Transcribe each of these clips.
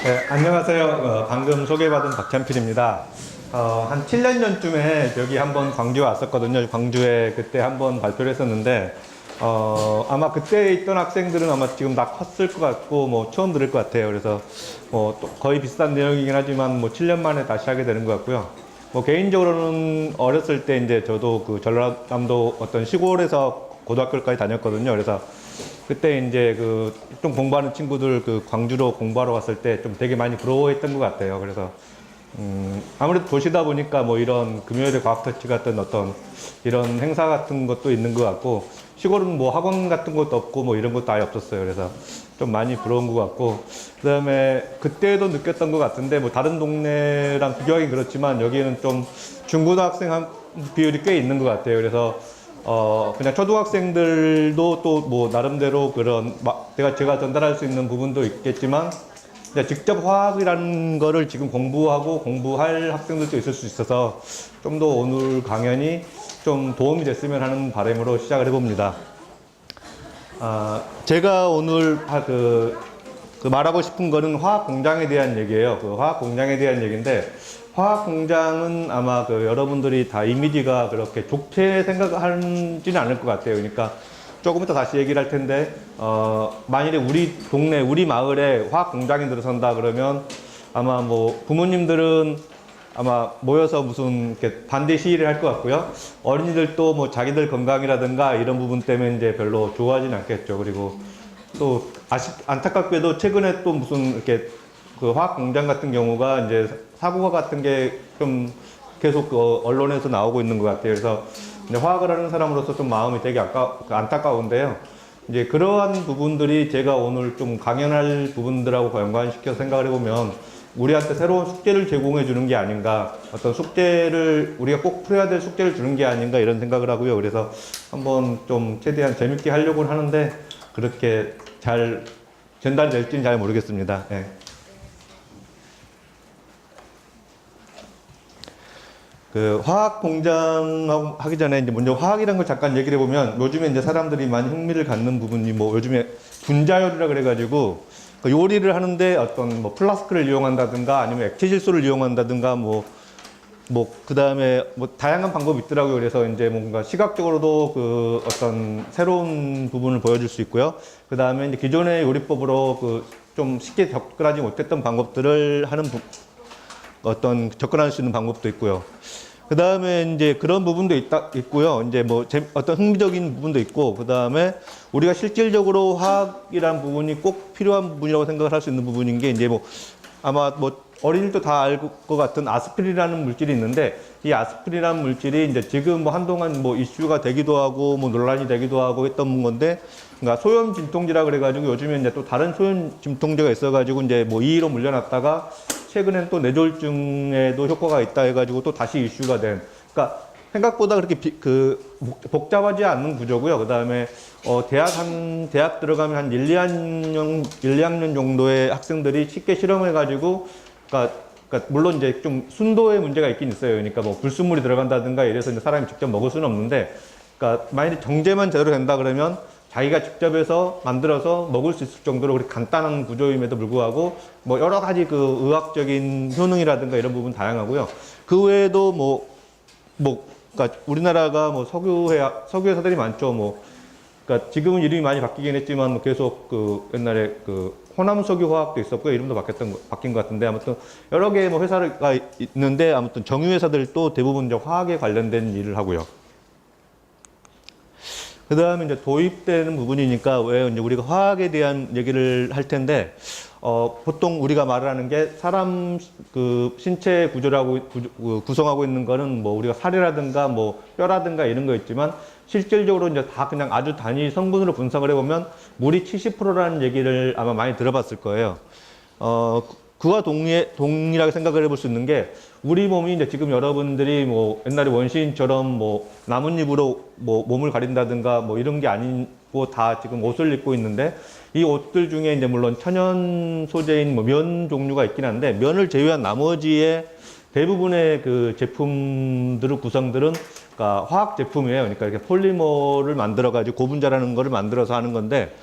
네, 안녕하세요. 방금 소개받은 박찬필입니다. 한 7년 전쯤에 여기 한번 광주에 왔었거든요. 광주에 그때 한번 발표를 했었는데, 아마 그때 있던 학생들은 아마 지금 다 컸을 것 같고, 뭐 처음 들을 것 같아요. 그래서 뭐 또 거의 비슷한 내용이긴 하지만 뭐 7년 만에 다시 하게 되는 것 같고요. 뭐 개인적으로는 어렸을 때 이제 저도 그 전라남도 어떤 시골에서 고등학교까지 다녔거든요. 그래서 그때 이제 그 좀 공부하는 친구들 그 광주로 공부하러 갔을 때 좀 되게 많이 부러워했던 것 같아요. 그래서 아무래도 도시다 보니까 뭐 이런 금요일에 과학터치 같은 어떤 이런 행사 같은 것도 있는 것 같고, 시골은 뭐 학원 같은 것도 없고 뭐 이런 것도 아예 없었어요. 그래서 좀 많이 부러운 것 같고, 그 다음에 그때도 느꼈던 것 같은데, 뭐 다른 동네랑 비교하기 그렇지만 여기는 좀 중고등학생 비율이 꽤 있는 것 같아요. 그래서 그냥 초등학생들도 또 뭐 나름대로 그런 제가 전달할 수 있는 부분도 있겠지만, 직접 화학이라는 거를 지금 공부할 학생들도 있을 수 있어서 좀 더 오늘 강연이 좀 도움이 됐으면 하는 바람으로 시작을 해봅니다. 제가 오늘 말하고 싶은 거는 화학 공장에 대한 얘기예요. 그 화학 공장에 대한 얘기인데, 화학 공장은 아마 여러분들이 다 이미지가 그렇게 좋게 생각하지는 않을 것 같아요. 그러니까 조금 이따 다시 얘기를 할 텐데, 만일에 우리 동네, 우리 마을에 화학 공장이 들어선다 그러면 아마 뭐 부모님들은 아마 모여서 무슨 이렇게 반대 시위를 할 것 같고요. 어린이들도 뭐 자기들 건강이라든가 이런 부분 때문에 이제 별로 좋아하진 않겠죠. 그리고 또 안타깝게도 최근에 또 무슨 이렇게 그 화학 공장 같은 경우가 이제 사고가 같은 게 좀 계속 언론에서 나오고 있는 것 같아요. 그래서 이제 화학을 하는 사람으로서 좀 마음이 되게 안타까운데요. 이제 그러한 부분들이 제가 오늘 좀 강연할 부분들하고 연관시켜서 생각을 해보면, 우리한테 새로운 숙제를 제공해 주는 게 아닌가, 어떤 숙제를 우리가 꼭 풀어야 될 숙제를 주는 게 아닌가, 이런 생각을 하고요. 그래서 한번 좀 최대한 재밌게 하려고는 하는데 그렇게 잘 전달될지는 잘 모르겠습니다. 네. 그 화학 공장 하기 전에 이제 먼저 화학이라는 걸 잠깐 얘기를 해보면, 요즘에 이제 사람들이 많이 흥미를 갖는 부분이 뭐 요즘에 분자요리라 그래가지고 그 요리를 하는데 어떤 뭐 플라스크를 이용한다든가 아니면 액체 질소를 이용한다든가 그 다음에 뭐 다양한 방법이 있더라고요. 그래서 이제 뭔가 시각적으로도 그 어떤 새로운 부분을 보여줄 수 있고요. 그 다음에 이제 기존의 요리법으로 그 좀 쉽게 접근하지 못했던 방법들을 어떤 접근할 수 있는 방법도 있고요. 그 다음에 이제 그런 부분도 있고요. 이제 뭐 어떤 흥미적인 부분도 있고, 그 다음에 우리가 실질적으로 화학이라는 부분이 꼭 필요한 부분이라고 생각을 할 수 있는 부분인 게, 이제 뭐 아마 뭐 어린이들도 다 알 것 같은 아스피린이라는 물질이 있는데, 이 아스피린이라는 물질이 이제 지금 뭐 한동안 뭐 이슈가 되기도 하고 뭐 논란이 되기도 하고 했던 건데, 그러니까 소염 진통제라 그래가지고 요즘에 이제 또 다른 소염 진통제가 있어가지고 이제 뭐 2위로 물려놨다가 최근엔 또 뇌졸중에도 효과가 있다 해가지고 또 다시 이슈가 된. 그러니까 생각보다 그렇게 복잡하지 않는 구조고요. 그 다음에 대학 들어가면 한 1, 2학년 정도의 학생들이 쉽게 실험해가지고, 그러니까 물론 이제 좀 순도의 문제가 있긴 있어요. 그러니까 뭐 불순물이 들어간다든가 이래서 이제 사람이 직접 먹을 수는 없는데, 그러니까 만약에 정제만 제대로 된다 그러면 자기가 직접 해서 만들어서 먹을 수 있을 정도로 그렇게 간단한 구조임에도 불구하고 뭐 여러 가지 그 의학적인 효능이라든가 이런 부분 다양하고요. 그 외에도 그러니까 우리나라가 뭐 석유 회사들이 많죠. 그러니까 지금은 이름이 많이 바뀌긴 했지만 계속 그 옛날에 그 호남 석유 화학도 있었고요. 이름도 바뀐 것 같은데, 아무튼 여러 개의 뭐 회사가 있는데, 아무튼 정유 회사들도 대부분 이제 화학에 관련된 일을 하고요. 그 다음에 이제 도입되는 부분이니까 왜 이제 우리가 화학에 대한 얘기를 할 텐데, 보통 우리가 말을 하는 게 사람 그 신체 구성하고 있는 거는 뭐 우리가 살이라든가 뭐 뼈라든가 이런 거 있지만, 실질적으로 이제 다 그냥 아주 단위 성분으로 분석을 해보면 물이 70%라는 얘기를 아마 많이 들어봤을 거예요. 그와 동일하게 생각을 해볼 수 있는 게, 우리 몸이 이제 지금 여러분들이 뭐 옛날에 원시인처럼 뭐 나뭇잎으로 뭐 몸을 가린다든가 뭐 이런 게 아니고 다 지금 옷을 입고 있는데, 이 옷들 중에 이제 물론 천연 소재인 뭐 면 종류가 있긴 한데, 면을 제외한 나머지의 대부분의 그 제품들의 구성들은 그러니까 화학 제품이에요. 그러니까 이렇게 폴리머를 만들어 가지고 고분자라는 거를 만들어서 하는 건데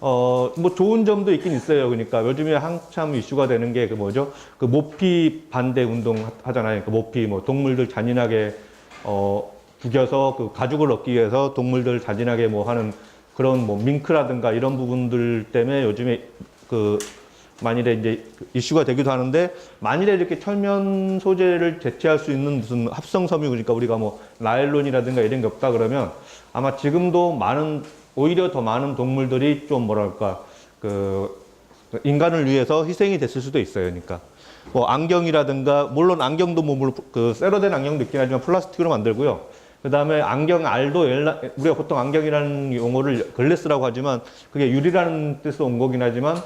뭐 좋은 점도 있긴 있어요. 그러니까 요즘에 한참 이슈가 되는 게 그 뭐죠? 그 모피 반대 운동 하잖아요. 그 모피 뭐 동물들 잔인하게 죽여서 그 가죽을 얻기 위해서 동물들 잔인하게 뭐 하는 그런 뭐 밍크라든가 이런 부분들 때문에 요즘에 그 만일에 이제 이슈가 되기도 하는데, 만일에 이렇게 철면 소재를 대체할 수 있는 무슨 합성 섬유, 그러니까 우리가 뭐 나일론이라든가 이런 게 없다 그러면 아마 지금도 오히려 더 많은 동물들이 좀 뭐랄까 그 인간을 위해서 희생이 됐을 수도 있어요. 그러니까 뭐 안경이라든가, 물론 안경도 그 쇠로된 안경도 있긴 하지만 플라스틱으로 만들고요. 그 다음에 안경 알도 우리가 보통 안경이라는 용어를 글래스라고 하지만 그게 유리라는 뜻으로 온 거긴 하지만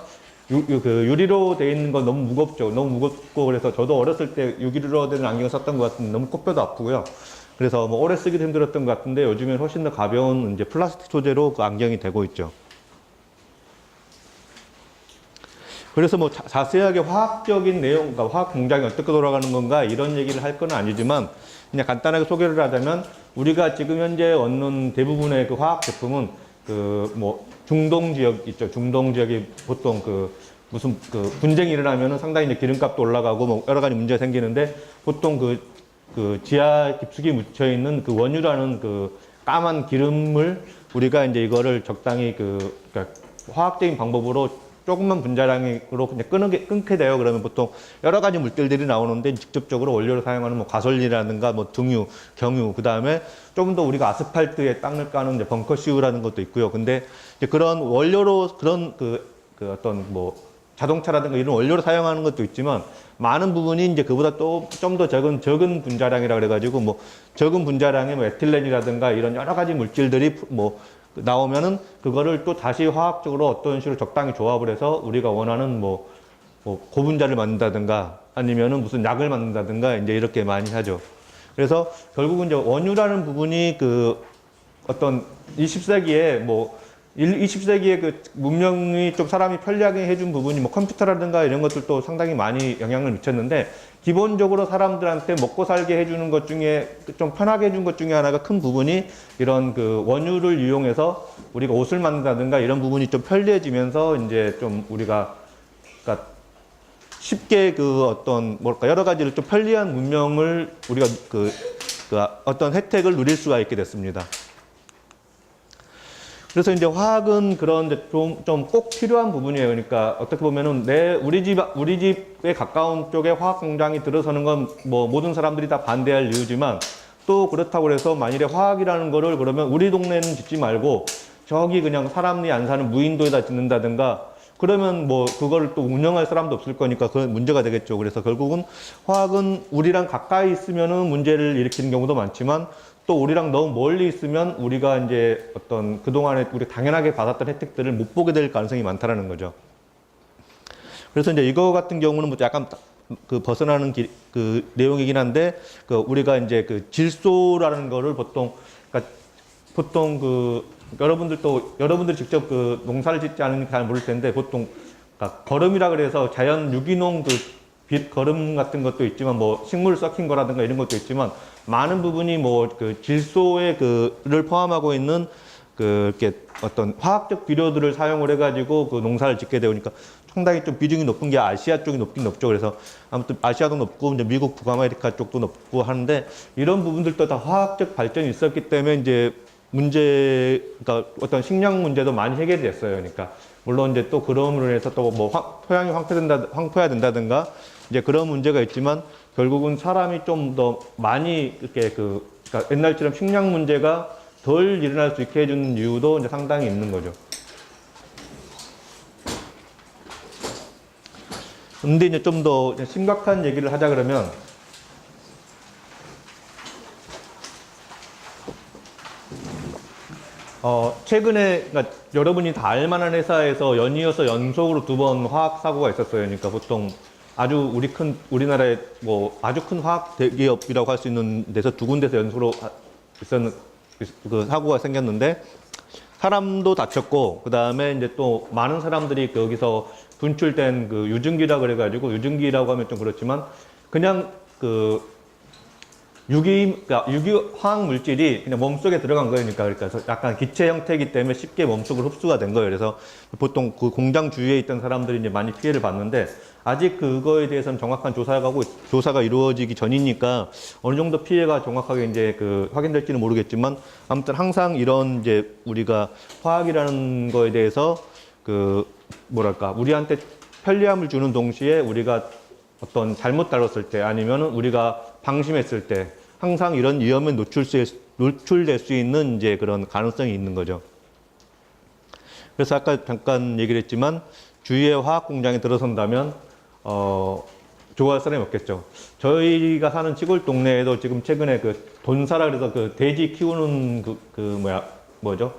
그 유리로 되어 있는 건 너무 무겁죠. 너무 무겁고, 그래서 저도 어렸을 때 유리로 된 안경을 썼던 것 같은데 너무 코뼈도 아프고요. 그래서 뭐 오래 쓰기도 힘들었던 것 같은데 요즘엔 훨씬 더 가벼운 이제 플라스틱 소재로 그 안경이 되고 있죠. 그래서 뭐 자세하게 화학적인 내용, 그러니까 화학 공장이 어떻게 돌아가는 건가 이런 얘기를 할 건 아니지만 그냥 간단하게 소개를 하자면, 우리가 지금 현재 얻는 대부분의 그 화학 제품은 그 뭐 중동 지역 있죠. 중동 지역이 보통 그 무슨 그 분쟁이 일어나면은 상당히 이제 기름값도 올라가고 뭐 여러 가지 문제가 생기는데, 보통 그 지하 깊숙이 묻혀 있는 그 원유라는 그 까만 기름을 우리가 이제 이거를 적당히 그러니까 화학적인 방법으로 조금만 분자량으로 그냥 끊게 돼요. 그러면 보통 여러 가지 물질들이 나오는데, 직접적으로 원료로 사용하는 뭐 가솔린이라든가 뭐 등유, 경유, 그 다음에 좀 더 우리가 아스팔트에 땅을 까는 이제 벙커시우라는 것도 있고요. 근데 이제 그런 원료로 그런 그 어떤 뭐 자동차라든가 이런 원료로 사용하는 것도 있지만, 많은 부분이 이제 그보다 또 좀 더 적은 분자량이라 그래가지고 뭐 적은 분자량의 뭐 에틸렌이라든가 이런 여러 가지 물질들이 뭐 나오면은 그거를 또 다시 화학적으로 어떤 식으로 적당히 조합을 해서 우리가 원하는 뭐 고분자를 만든다든가 아니면은 무슨 약을 만든다든가 이제 이렇게 많이 하죠. 그래서 결국은 이제 원유라는 부분이 그 어떤 20세기에 뭐 20세기에 그 문명이 좀 사람이 편리하게 해준 부분이 뭐 컴퓨터라든가 이런 것들도 상당히 많이 영향을 미쳤는데, 기본적으로 사람들한테 먹고 살게 해주는 것 중에 좀 편하게 해준 것 중에 하나가 큰 부분이 이런 그 원유를 이용해서 우리가 옷을 만든다든가 이런 부분이 좀 편리해지면서 이제 좀 우리가 그러니까 쉽게 그 어떤 뭐랄까 여러 가지를 좀 편리한 문명을 우리가 그 어떤 혜택을 누릴 수가 있게 됐습니다. 그래서 이제 화학은 그런 좀 꼭 필요한 부분이에요. 그러니까 어떻게 보면은 우리 집에 가까운 쪽에 화학 공장이 들어서는 건 뭐 모든 사람들이 다 반대할 이유지만, 또 그렇다고 해서 만일에 화학이라는 거를 그러면 우리 동네는 짓지 말고 저기 그냥 사람이 안 사는 무인도에다 짓는다든가 그러면 뭐 그걸 또 운영할 사람도 없을 거니까 그건 문제가 되겠죠. 그래서 결국은 화학은 우리랑 가까이 있으면은 문제를 일으키는 경우도 많지만, 또 우리랑 너무 멀리 있으면 우리가 이제 어떤 그동안에 우리 당연하게 받았던 혜택들을 못 보게 될 가능성이 많다라는 거죠. 그래서 이제 이거 같은 경우는 뭐 약간 그 벗어나는 그 내용이긴 한데, 그 우리가 이제 그 질소라는 거를 보통 여러분들이 직접 그 농사를 짓지 않으니까 잘 모를 텐데, 보통 그러니까 거름이라 그래서 자연 유기농 거름 같은 것도 있지만 뭐 식물 썩힌 거라든가 이런 것도 있지만, 많은 부분이 뭐 그 질소의 그를 포함하고 있는 이렇게 어떤 화학적 비료들을 사용을 해가지고 그 농사를 짓게 되니까 상당히 좀 비중이 높은 게 아시아 쪽이 높긴 높죠. 그래서 아무튼 아시아도 높고 이제 미국 북아메리카 쪽도 높고 하는데, 이런 부분들도 다 화학적 발전이 있었기 때문에 이제 그러니까 어떤 식량 문제도 많이 해결이 됐어요. 그러니까 물론 이제 또 그럼으로 인해서 또 뭐 토양이 황폐화된다든가 이제 그런 문제가 있지만, 결국은 사람이 좀 더 많이 이렇게 그러니까 옛날처럼 식량 문제가 덜 일어날 수 있게 해주는 이유도 이제 상당히 있는 거죠. 근데 이제 좀 더 심각한 얘기를 하자 그러면, 최근에, 그러니까 여러분이 다 알만한 회사에서 연속으로 2번 화학 사고가 있었어요. 그러니까 보통 아주 우리나라의 뭐 아주 큰 화학 대기업이라고 할 수 있는 데서 2군데서 연속으로 그 사고가 생겼는데, 사람도 다쳤고, 그 다음에 이제 또 많은 사람들이 거기서 분출된 그 유증기라 그래가지고, 유증기라고 하면 좀 그렇지만 그냥 그 그러니까 화학 물질이 그냥 몸속에 들어간 거니까 그러니까 약간 기체 형태이기 때문에 쉽게 몸속으로 흡수가 된 거예요. 그래서 보통 그 공장 주위에 있던 사람들이 이제 많이 피해를 봤는데 아직 그거에 대해서는 정확한 조사가 이루어지기 전이니까 어느 정도 피해가 정확하게 이제 그 확인될지는 모르겠지만 아무튼 항상 이런 이제 우리가 화학이라는 거에 대해서 그 뭐랄까 우리한테 편리함을 주는 동시에 우리가 어떤 잘못 다뤘을 때 아니면 우리가 방심했을 때 항상 이런 위험에 노출될 수 있는 이제 그런 가능성이 있는 거죠. 그래서 아까 잠깐 얘기를 했지만 주위에 화학 공장에 들어선다면 좋아할 사람이 없겠죠. 저희가 사는 시골 동네에도 지금 최근에 그 돈사라 그래서 그 돼지 키우는 뭐죠?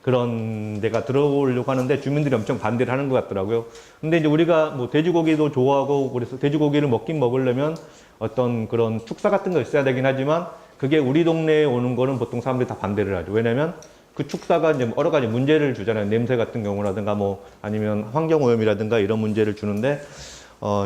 그런 데가 들어오려고 하는데 주민들이 엄청 반대를 하는 것 같더라고요. 근데 이제 우리가 뭐 돼지고기도 좋아하고 그래서 돼지고기를 먹긴 먹으려면 어떤 그런 축사 같은 거 있어야 되긴 하지만 그게 우리 동네에 오는 거는 보통 사람들이 다 반대를 하죠. 왜냐면 그 축사가 이제 여러 가지 문제를 주잖아요. 냄새 같은 경우라든가 뭐 아니면 환경오염이라든가 이런 문제를 주는데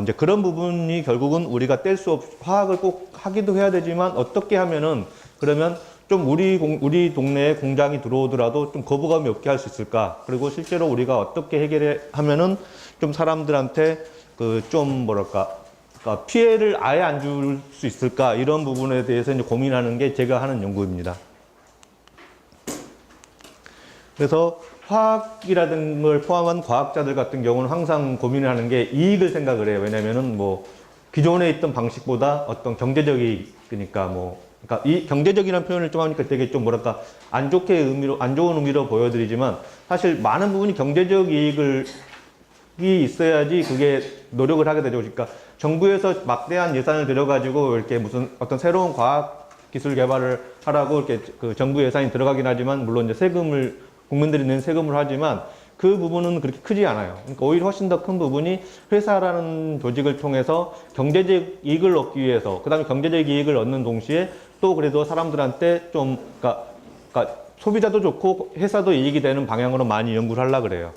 이제 그런 부분이 결국은 우리가 뗄 수 화학을 꼭 하기도 해야 되지만 어떻게 하면은 그러면 좀 우리 동네에 공장이 들어오더라도 좀 거부감이 없게 할 수 있을까? 그리고 실제로 우리가 어떻게 하면은 좀 사람들한테 그 좀 뭐랄까, 그러니까 피해를 아예 안 줄 수 있을까? 이런 부분에 대해서 이제 고민하는 게 제가 하는 연구입니다. 그래서 화학이라는 걸 포함한 과학자들 같은 경우는 항상 고민을 하는 게 이익을 생각을 해요. 왜냐면은 뭐 기존에 있던 방식보다 어떤 경제적 이익이니까 그러니까 이 경제적이라는 표현을 좀 하니까 되게 좀 뭐랄까 안 좋은 의미로 보여드리지만 사실 많은 부분이 경제적 이익이 있어야지 그게 노력을 하게 되죠. 그러니까 정부에서 막대한 예산을 들여가지고 이렇게 무슨 어떤 새로운 과학 기술 개발을 하라고 이렇게 그 정부 예산이 들어가긴 하지만 물론 이제 국민들이 낸 세금을 하지만 그 부분은 그렇게 크지 않아요. 그러니까 오히려 훨씬 더 큰 부분이 회사라는 조직을 통해서 경제적 이익을 얻기 위해서, 그 다음에 경제적 이익을 얻는 동시에 또 그래도 사람들한테 좀, 그러니까 소비자도 좋고 회사도 이익이 되는 방향으로 많이 연구를 하려고 그래요.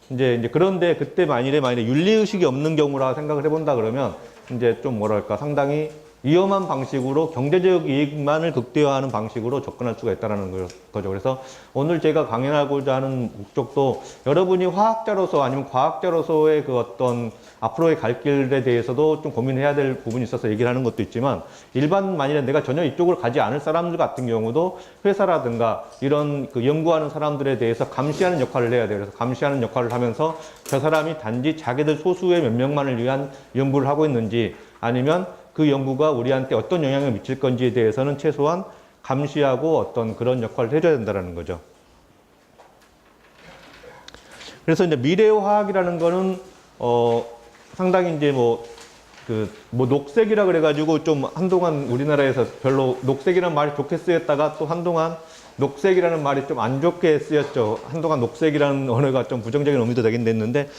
이제 그런데 그때 만일에 윤리의식이 없는 경우라 생각을 해본다 그러면 이제 좀 뭐랄까 상당히 위험한 방식으로 경제적 이익만을 극대화하는 방식으로 접근할 수가 있다는 거죠. 그래서 오늘 제가 강연하고자 하는 목적도 여러분이 화학자로서 아니면 과학자로서의 그 어떤 앞으로의 갈 길에 대해서도 좀 고민해야 될 부분이 있어서 얘기를 하는 것도 있지만 일반 만일에 내가 전혀 이쪽으로 가지 않을 사람들 같은 경우도 회사라든가 이런 그 연구하는 사람들에 대해서 감시하는 역할을 해야 돼요. 그래서 감시하는 역할을 하면서 저 사람이 단지 자기들 소수의 몇 명만을 위한 연구를 하고 있는지 아니면 그 연구가 우리한테 어떤 영향을 미칠 건지에 대해서는 최소한 감시하고 어떤 그런 역할을 해줘야 된다는 거죠. 그래서 이제 미래화학이라는 거는, 상당히 이제 녹색이라 그래가지고 좀 한동안 우리나라에서 별로 녹색이라는 말이 좋게 쓰였다가 또 한동안 녹색이라는 말이 좀 안 좋게 쓰였죠. 한동안 녹색이라는 언어가 좀 부정적인 의미도 되긴 됐는데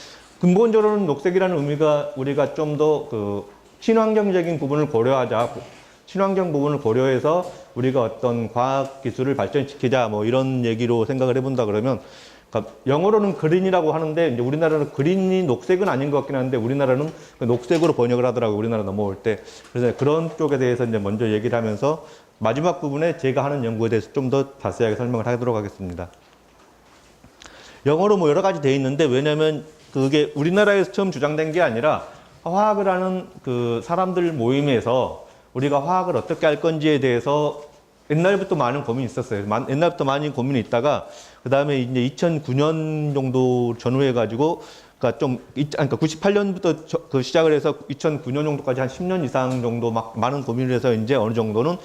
근본적으로는 녹색이라는 의미가 우리가 좀 더 친환경적인 부분을 고려하자. 친환경 부분을 고려해서 우리가 어떤 과학 기술을 발전시키자 뭐 이런 얘기로 생각을 해본다 그러면 그러니까 영어로는 그린이라고 하는데 이제 우리나라는 그린이 녹색은 아닌 것 같긴 한데 우리나라는 그 녹색으로 번역을 하더라고요. 우리나라 넘어올 때. 그래서 그런 쪽에 대해서 이제 먼저 얘기를 하면서 마지막 부분에 제가 하는 연구에 대해서 좀 더 자세하게 설명을 하도록 하겠습니다. 영어로 뭐 여러 가지 돼 있는데 왜냐면 그게 우리나라에서 처음 주장된 게 아니라 화학을 하는 그 사람들 모임에서 우리가 화학을 어떻게 할 건지에 대해서 옛날부터 많은 고민이 있었어요. 옛날부터 많이 고민이 있다가 그 다음에 이제 2009년 정도 전후해 가지고 그러니까 98년부터 그 시작을 해서 2009년 정도까지 한 10년 이상 정도 막 많은 고민을 해서 이제 어느 정도는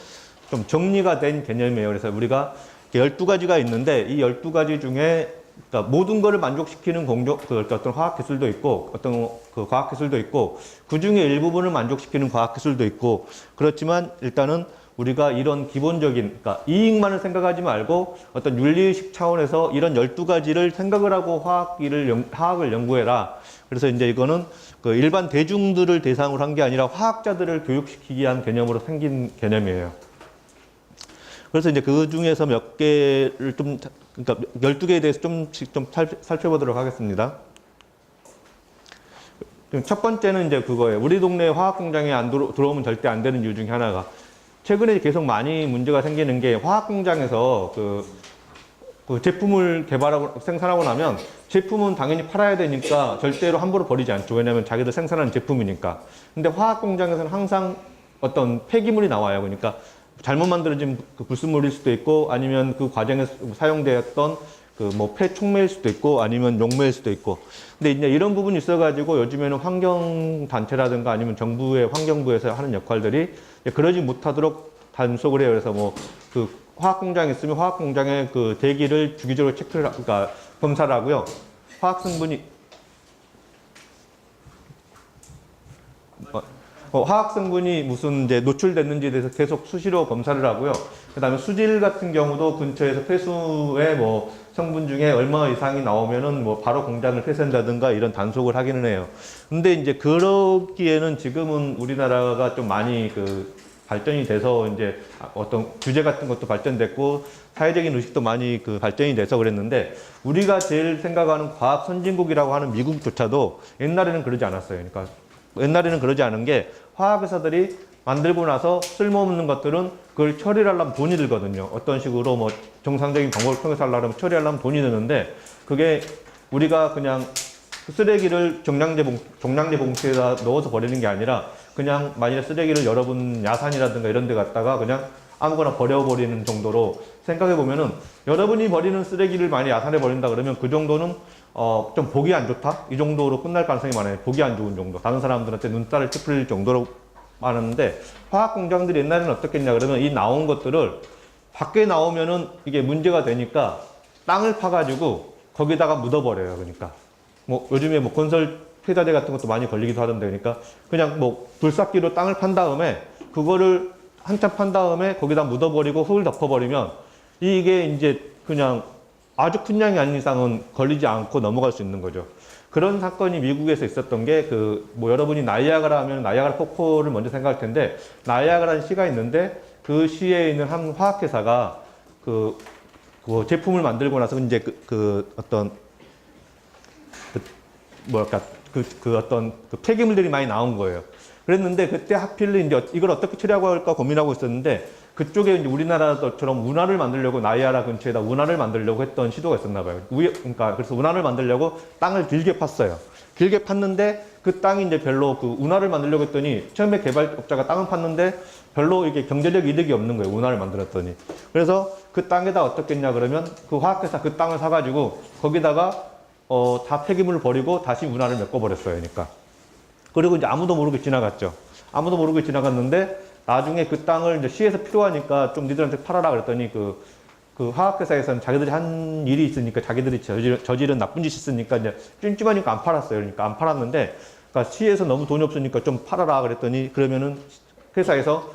좀 정리가 된 개념이에요. 그래서 우리가 12가지가 있는데 이 12가지 중에 그러니까 모든 거를 만족시키는 어떤 화학 기술도 있고 어떤 그 과학 기술도 있고 그 중에 일부분을 만족시키는 과학 기술도 있고 그렇지만 일단은 우리가 이런 기본적인 그러니까 이익만을 생각하지 말고 어떤 윤리의식 차원에서 이런 12가지를 생각을 하고 화학을 연구해라. 그래서 이제 이거는 그 일반 대중들을 대상으로 한 게 아니라 화학자들을 교육시키기 위한 개념으로 생긴 개념이에요. 그래서 이제 그 중에서 몇 개를 그러니까 12개에 대해서 좀 살펴보도록 하겠습니다. 지금 첫 번째는 이제 그거예요. 우리 동네 화학 공장에 안 들어오면 절대 안 되는 이유 중에 하나가 최근에 계속 많이 문제가 생기는 게 화학 공장에서 그 제품을 개발하고 생산하고 나면 제품은 당연히 팔아야 되니까 절대로 함부로 버리지 않죠. 왜냐하면 자기들 생산하는 제품이니까. 근데 화학 공장에서는 항상 어떤 폐기물이 나와요. 그러니까 잘못 만들어진 그 불순물일 수도 있고 아니면 그 과정에서 사용되었던 그 뭐 폐촉매일 수도 있고 아니면 용매일 수도 있고. 근데 이제 이런 부분이 있어가지고 요즘에는 환경단체라든가 아니면 정부의 환경부에서 하는 역할들이 그러지 못하도록 단속을 해요. 그래서 뭐 그 화학 공장이 있으면 화학 공장의 그 대기를 주기적으로 체크를, 그러니까 검사를 하고요. 화학 성분이 화학 성분이 무슨 이제 노출됐는지에 대해서 계속 수시로 검사를 하고요. 그 다음에 수질 같은 경우도 근처에서 폐수의 뭐 성분 중에 얼마 이상이 나오면은 뭐 바로 공장을 폐쇄한다든가 이런 단속을 하기는 해요. 근데 이제 그러기에는 지금은 우리나라가 좀 많이 그 발전이 돼서 이제 어떤 규제 같은 것도 발전됐고 사회적인 의식도 많이 그 발전이 돼서 그랬는데 우리가 제일 생각하는 과학 선진국이라고 하는 미국조차도 옛날에는 그러지 않았어요. 그러니까 옛날에는 그러지 않은 게 화학회사들이 만들고 나서 쓸모없는 것들은 그걸 처리를 하려면 돈이 들거든요. 어떤 식으로 뭐 정상적인 방법을 통해서 하려면 처리하려면 돈이 드는데 그게 우리가 그냥 쓰레기를 종량제 봉투에다 넣어서 버리는 게 아니라 그냥 만일에 쓰레기를 여러분 야산이라든가 이런 데 갔다가 그냥 아무거나 버려버리는 정도로 생각해 보면은 여러분이 버리는 쓰레기를 만약 야산에 버린다 그러면 그 정도는 좀 보기 안 좋다? 이 정도로 끝날 가능성이 많아요. 보기 안 좋은 정도. 다른 사람들한테 눈살을 찌푸릴 정도로 많았는데 화학 공장들이 옛날에는 어떻겠냐 그러면 이 나온 것들을 밖에 나오면은 이게 문제가 되니까 땅을 파가지고 거기다가 묻어버려요. 그러니까 뭐 요즘에 뭐 건설 폐자재 같은 것도 많이 걸리기도 하던데 그러니까 그냥 뭐 불삭기로 땅을 판 다음에 그거를 한참 판 다음에 거기다 묻어버리고 흙을 덮어버리면 이게 이제 그냥 아주 큰 양이 아닌 이상은 걸리지 않고 넘어갈 수 있는 거죠. 그런 사건이 미국에서 있었던 게 뭐 여러분이 나이아가라 하면 나이아가라 폭포를 먼저 생각할 텐데 나이아가라는 시가 있는데 그 시에 있는 한 화학회사가 그 제품을 만들고 나서 이제 어떤 뭐랄까 어떤 폐기물들이 많이 나온 거예요. 그랬는데 그때 하필 이제 이걸 어떻게 처리하고 할까 고민하고 있었는데 그쪽에 이제 우리나라처럼 운하를 만들려고 나이아라 근처에다 운하를 만들려고 했던 시도가 있었나 봐요. 그러니까 그래서 운하를 만들려고 땅을 길게 팠어요. 길게 팠는데 그 땅이 이제 별로 그 운하를 만들려고 했더니 처음에 개발업자가 땅을 팠는데 별로 이게 경제적 이득이 없는 거예요. 운하를 만들었더니. 그래서 그 땅에다 어떻게 했냐 그러면 그 화학회사 그 땅을 사가지고 거기다가 다 폐기물을 버리고 다시 운하를 메꿔버렸어요. 그러니까. 그리고 이제 아무도 모르게 지나갔죠. 아무도 모르게 지나갔는데 나중에 그 땅을 이제 시에서 필요하니까 좀 니들한테 팔아라 그랬더니 그 화학회사에서는 자기들이 한 일이 있으니까 자기들이 저지른 나쁜 짓이 있으니까 이제 찜찜하니까 안 팔았어요. 그러니까 안 팔았는데 그러니까 시에서 너무 돈이 없으니까 좀 팔아라 그랬더니 그러면은 회사에서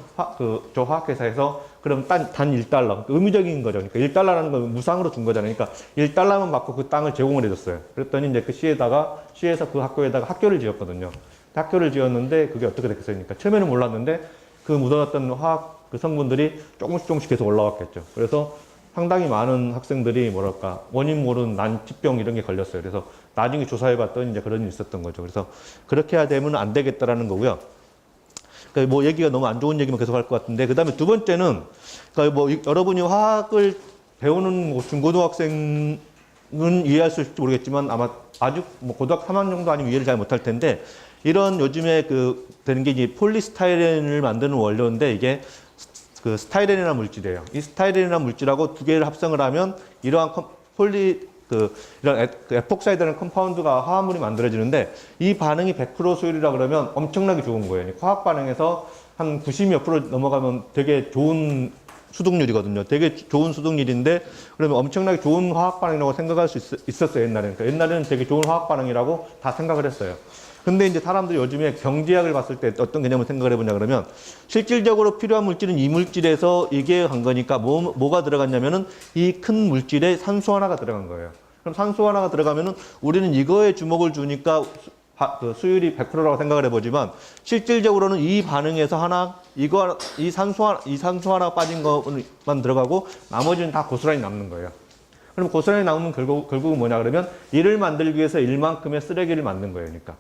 저 화학회사에서 그럼 단 1달러 의무적인 거죠. 그러니까 1달러라는 건 무상으로 준 거잖아요. 그러니까 1달러만 받고 그 땅을 제공을 해줬어요. 그랬더니 이제 그 시에서 그 학교에다가 학교를 지었거든요. 학교를 지었는데 그게 어떻게 됐겠어요? 그러니까 처음에는 몰랐는데 그 묻어놨던 화학 그 성분들이 조금씩 계속 올라왔겠죠. 그래서 상당히 많은 학생들이 뭐랄까 원인 모르는 난치병 이런 게 걸렸어요. 그래서 나중에 조사해봤더니 이제 그런 일이 있었던 거죠. 그래서 그렇게 해야 되면 안 되겠다라는 거고요. 그러니까 뭐 얘기가 너무 안 좋은 얘기만 계속 할 것 같은데 그 다음에 두 번째는 그러니까 뭐 여러분이 화학을 배우는 뭐 중고등학생은 이해할 수 있을지 모르겠지만 아마 아주 뭐 고등학교 3학년 정도 아니면 이해를 잘 못할 텐데 이런 요즘에 되는 게 이제 폴리스타이렌을 만드는 원료인데 이게 그 스타이렌이라는 물질이에요. 이 스타이렌이라는 물질하고 두 개를 합성을 하면 이러한 이런 에폭사이드라는 컴파운드가 화합물이 만들어지는데 이 반응이 100% 수율이라 그러면 엄청나게 좋은 거예요. 화학 반응에서 한 90 몇 프로 넘어가면 되게 좋은 수동률이거든요. 되게 좋은 수동률인데 그러면 엄청나게 좋은 화학 반응이라고 생각할 수 있었어요. 옛날에는. 그러니까 옛날에는 되게 좋은 화학 반응이라고 다 생각을 했어요. 근데 이제 사람들이 요즘에 경제학을 봤을 때 어떤 개념을 생각을 해보냐 그러면 실질적으로 필요한 물질은 이 물질에서 이게 간 거니까 뭐가 들어갔냐면은 이 큰 물질에 산소 하나가 들어간 거예요. 그럼 산소 하나가 들어가면은 우리는 이거에 주목을 주니까 그 수율이 100%라고 생각을 해보지만 실질적으로는 이 반응에서 이 산소 하나 빠진 것만 들어가고 나머지는 다 고스란히 남는 거예요. 그럼 고스란히 남으면 결국은 뭐냐 그러면 이를 만들기 위해서 일만큼의 쓰레기를 만든 거예요. 그러니까.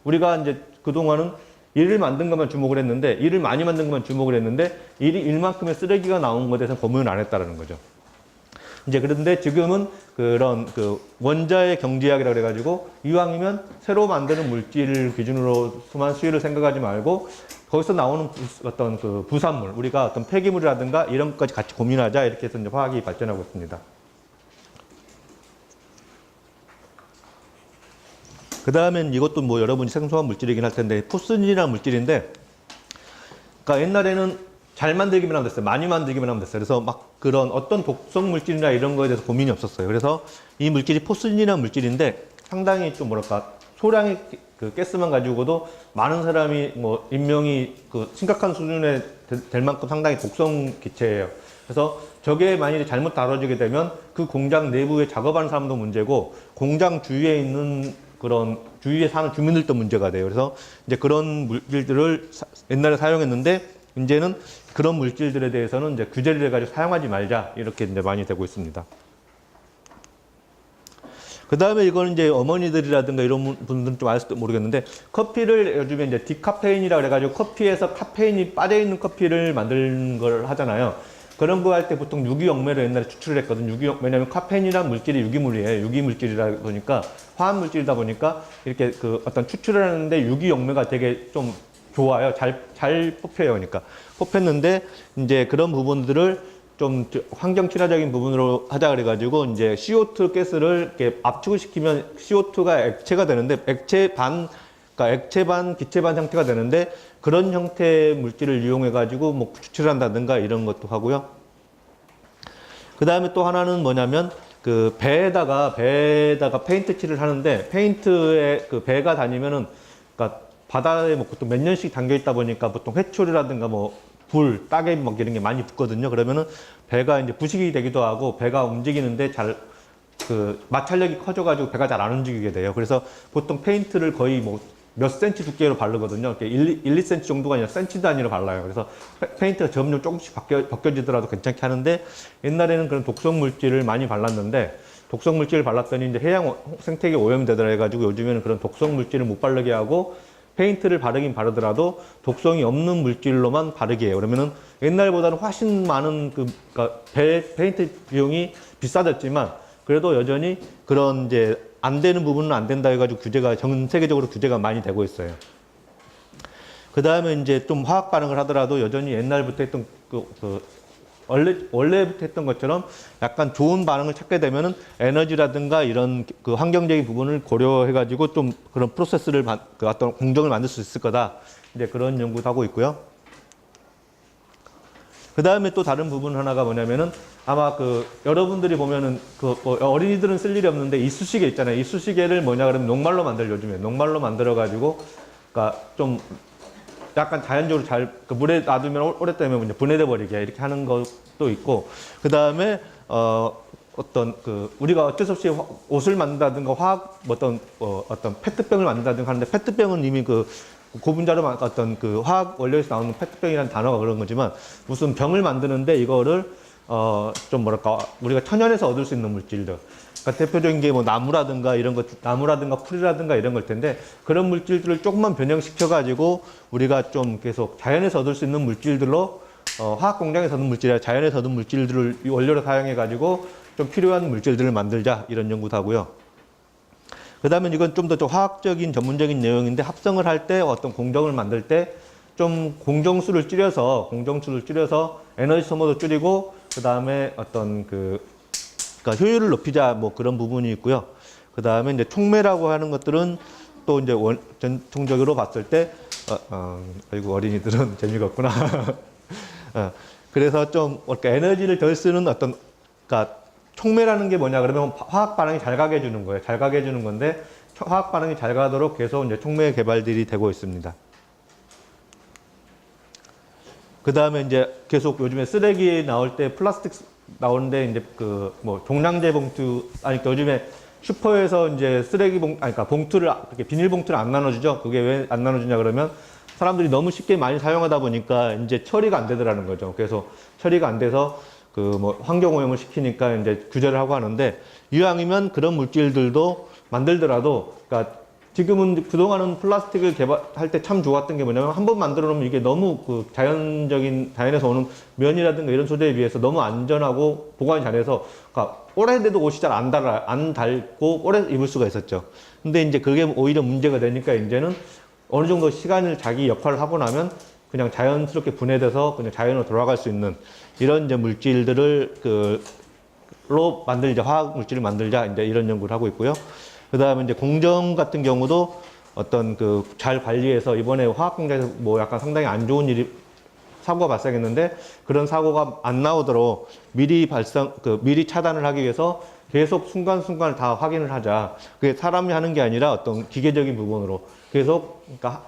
우리가 이제 그동안은 일을 만든 것만 주목을 했는데, 일을 많이 만든 것만 주목을 했는데, 일만큼의 쓰레기가 나온 것에 대해서 고민을 안 했다라는 거죠. 이제 그런데 지금은 그런 그 원자의 경제학이라고 그래가지고 이왕이면 새로 만드는 물질 기준으로만 수율을 생각하지 말고 거기서 나오는 어떤 그 부산물, 우리가 어떤 폐기물이라든가 이런 것까지 같이 고민하자, 이렇게 해서 이제 화학이 발전하고 있습니다. 그 다음엔 이것도 뭐 여러분이 생소한 물질이긴 할 텐데, 푸스닌이라는 물질인데, 그러니까 옛날에는 잘 만들기만 하면 됐어요. 많이 만들기만 하면 됐어요. 그래서 막 그런 어떤 독성 물질이나 이런 거에 대해서 고민이 없었어요. 그래서 이 물질이 포스닌이라는 물질인데 상당히 좀 뭐랄까 소량의 그 가스만 가지고도 많은 사람이 뭐 인명이 그 심각한 수준에 될 만큼 상당히 독성 기체예요. 그래서 저게 만약에 잘못 다뤄지게 되면 그 공장 내부에 작업하는 사람도 문제고 공장 주위에 있는 그런 주위에 사는 주민들도 문제가 돼요. 그래서 이제 그런 물질들을 옛날에 사용했는데 이제는 그런 물질들에 대해서는 이제 규제를 해가지고 사용하지 말자, 이렇게 이제 많이 되고 있습니다. 그 다음에 이거는 이제 어머니들이라든가 이런 분들은 좀 알수도 모르겠는데, 커피를 요즘에 이제 디카페인이라고 해가지고 커피에서 카페인이 빠져있는 커피를 만드는 걸 하잖아요. 그런 거 할 때 보통 유기영매를 옛날에 추출을 했거든요. 왜냐하면 카페인이란 물질이 유기물이에요. 유기물질이다 보니까, 화합물질이다 보니까 이렇게 그 어떤 추출을 하는데 유기영매가 되게 좀 좋아요. 잘 뽑혀요. 그러니까 뽑혔는데 이제 그런 부분들을 좀 환경 친화적인 부분으로 하자 그래가지고 이제 CO2 가스를 이렇게 압축을 시키면 CO2가 액체가 되는데 그러니까 액체 반 기체 반 형태가 되는데, 그런 형태의 물질을 이용해 가지고 뭐 추출한다든가 이런 것도 하고요. 그 다음에 또 하나는 뭐냐면 그 배에다가 페인트 칠을 하는데, 페인트에 그 배가 다니면은 그러니까 바다에 뭐 보통 몇 년씩 담겨 있다 보니까 보통 회초리라든가 뭐 불, 따개비 막 이런 게 많이 붙거든요. 그러면은 배가 이제 부식이 되기도 하고 배가 움직이는데 그 마찰력이 커져가지고 배가 잘 안 움직이게 돼요. 그래서 보통 페인트를 거의 뭐 몇 센치 두께로 바르거든요. 이렇게 1, 2cm 정도가 아니라 센치 단위로 발라요. 그래서 페인트가 점점 조금씩 벗겨지더라도 괜찮게 하는데, 옛날에는 그런 독성 물질을 많이 발랐는데, 독성 물질을 발랐더니 이제 해양 생태계 오염되더라 해가지고 요즘에는 그런 독성 물질을 못 바르게 하고 페인트를 바르긴 바르더라도 독성이 없는 물질로만 바르게 해요. 그러면은 옛날보다는 훨씬 많은 그러니까 페인트 비용이 비싸졌지만 그래도 여전히 그런 이제 안 되는 부분은 안 된다 해가지고 규제가 전 세계적으로 규제가 많이 되고 있어요. 그 다음에 이제 좀 화학 반응을 하더라도 여전히 옛날부터 했던 원래부터 했던 것처럼 약간 좋은 반응을 찾게 되면은 에너지라든가 이런 그 환경적인 부분을 고려해가지고 좀 그런 프로세스를 그 어떤 공정을 만들 수 있을 거다. 이제 그런 연구도 하고 있고요. 그 다음에 또 다른 부분 하나가 뭐냐면은 아마 그 여러분들이 보면은 그 어린이들은 쓸 일이 없는데 이쑤시개 있잖아요. 이쑤시개를 뭐냐 그러면 녹말로 만들어요. 요즘에 녹말로 만들어가지고 그러니까 좀 약간 자연적으로 그 물에 놔두면 오랫동안 이제 분해돼 버리게 이렇게 하는 것도 있고, 그 다음에 어떤 그 우리가 어쩔 수 없이 옷을 만든다든가 어떤 페트병을 만든다든가 하는데, 페트병은 이미 그 고분자로 어떤 그 화학 원료에서 나오는 페트병이라는 단어가 그런 거지만, 무슨 병을 만드는데 이거를 좀 뭐랄까 우리가 천연에서 얻을 수 있는 물질들, 그러니까 대표적인 게 뭐 나무라든가 이런 것, 나무라든가 풀이라든가 이런 걸 텐데, 그런 물질들을 조금만 변형시켜 가지고 우리가 좀 계속 자연에서 얻을 수 있는 물질들로 화학 공장에서 얻는 물질이 아니라 자연에서 얻은 물질들을 원료로 사용해 가지고 좀 필요한 물질들을 만들자, 이런 연구도 하고요. 그 다음에 이건 좀 더 화학적인 전문적인 내용인데, 합성을 할 때 어떤 공정을 만들 때 좀 공정수를 줄여서 에너지 소모도 줄이고, 그 다음에 어떤 그러니까 효율을 높이자, 뭐 그런 부분이 있고요. 그 다음에 이제 촉매라고 하는 것들은 또 이제 전통적으로 봤을 때 아이고 어린이들은 재미가 없구나. 그래서 좀 그러니까 에너지를 덜 쓰는 어떤, 그러니까 촉매라는 게 뭐냐 그러면 화학 반응이 잘 가게 해주는 거예요. 잘 가게 해주는 건데, 화학 반응이 잘 가도록 계속 이제 촉매 개발들이 되고 있습니다. 그 다음에 이제 계속 요즘에 쓰레기 나올 때 플라스틱 나오는데, 이제 그 뭐 종량제 봉투, 그러니까 요즘에 슈퍼에서 이제 그러니까 봉투를, 이렇게 비닐봉투를 안 나눠주죠. 그게 왜 안 나눠주냐 그러면 사람들이 너무 쉽게 많이 사용하다 보니까 이제 처리가 안 되더라는 거죠. 그래서 처리가 안 돼서 그 뭐 환경 오염을 시키니까 이제 규제를 하고 하는데, 이왕이면 그런 물질들도 만들더라도, 그러니까 지금은 그동안은 플라스틱을 개발할 때 참 좋았던 게 뭐냐면 한 번 만들어 놓으면 이게 너무 그 자연에서 오는 면이라든가 이런 소재에 비해서 너무 안전하고 보관이 잘해서 그러니까 오래돼도 옷이 잘 안 닳고 오래 입을 수가 있었죠. 근데 이제 그게 오히려 문제가 되니까 이제는 어느 정도 시간을 자기 역할을 하고 나면 그냥 자연스럽게 분해돼서 그냥 자연으로 돌아갈 수 있는 이런 이제 물질들을 로 만들자, 화학 물질을 만들자 이제 이런 연구를 하고 있고요. 그 다음에 이제 공정 같은 경우도 어떤 잘 관리해서 이번에 화학 공장에서 뭐 약간 상당히 안 좋은 사고가 발생했는데 그런 사고가 안 나오도록 미리 차단을 하기 위해서 계속 순간순간 다 확인을 하자. 그게 사람이 하는 게 아니라 어떤 기계적인 부분으로 계속, 그러니까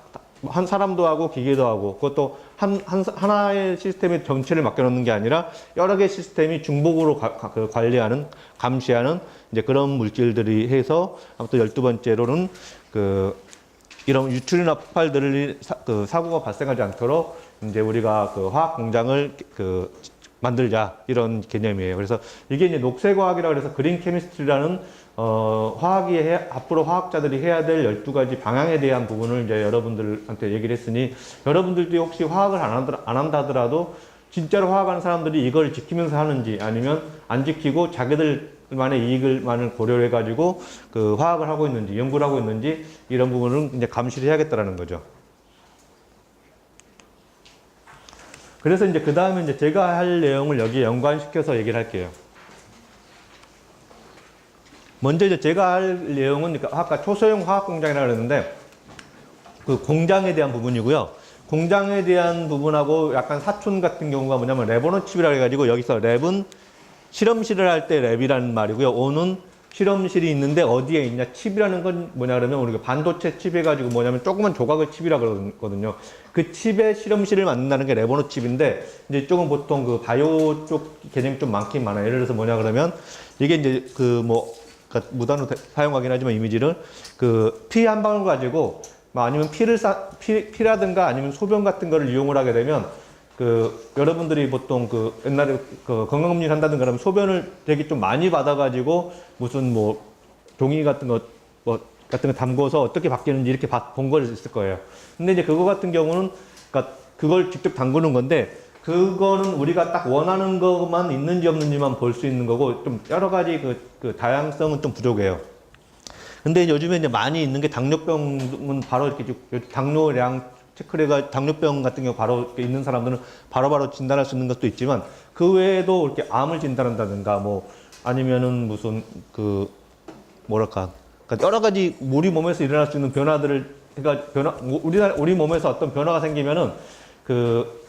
한 사람도 하고 기계도 하고 그것도 하나의 시스템에 전체를 맡겨놓는 게 아니라 여러 개의 시스템이 중복으로 관리하는, 감시하는 이제 그런 물질들이 해서 아무튼 12번째로는 이런 유출이나 폭발들을 사고가 발생하지 않도록 이제 우리가 화학 공장을 만들자 이런 개념이에요. 그래서 이게 이제 녹색화학이라고 해서 그린 케미스트리라는 앞으로 화학자들이 해야 될 12가지 방향에 대한 부분을 이제 여러분들한테 얘기를 했으니 여러분들도 혹시 화학을 안 한다 하더라도 진짜로 화학하는 사람들이 이걸 지키면서 하는지 아니면 안 지키고 자기들만의 이익을만을 고려해 가지고 화학을 하고 있는지 연구를 하고 있는지 이런 부분은 이제 감시를 해야겠다라는 거죠. 그래서 이제 그 다음에 이제 제가 할 내용을 여기에 연관시켜서 얘기를 할게요. 먼저 이제 제가 할 내용은 그러니까 아까 초소형 화학 공장이라고 그랬는데 그 공장에 대한 부분이고요. 공장에 대한 부분하고 약간 사촌 같은 경우가 뭐냐면 랩오너칩이라고 해가지고 여기서 랩은 실험실을 할 때 랩이라는 말이고요. 오는 실험실이 있는데 어디에 있냐? 칩이라는 건 뭐냐 그러면 우리가 반도체 칩 해가지고 뭐냐면 조그만 조각을 칩이라고 그러거든요. 그 칩의 실험실을 만든다는 게 랩오너 칩인데 이제 이쪽은 보통 바이오 쪽 개념이 좀 많긴 많아요. 예를 들어서 뭐냐 그러면 이게 이제 그러니까 무단으로 사용하긴 하지만 이미지를 피 한 방울 가지고 아니면 피라든가 아니면 소변 같은 거를 이용을 하게 되면 여러분들이 보통 옛날에 건강검진 한다든가 그러면 소변을 되게 좀 많이 받아가지고 무슨 종이 같은 거 같은 거 담궈서 어떻게 바뀌는지 이렇게 본 걸 있을 거예요. 근데 이제 그거 같은 경우는 그러니까 그걸 직접 담그는 건데 그거는 우리가 딱 원하는 것만 있는지 없는지만 볼 수 있는 거고 좀 여러 가지 다양성은 좀 부족해요. 근데 요즘에 이제 많이 있는 게 당뇨병은 바로 이렇게 당뇨량 체크가 당뇨병 같은 경우 바로 이렇게 있는 사람들은 바로바로 진단할 수 있는 것도 있지만 그 외에도 이렇게 암을 진단한다든가 아니면은 무슨 뭐랄까 그러니까 여러 가지 우리 몸에서 일어날 수 있는 변화들을 우리 몸에서 어떤 변화가 생기면은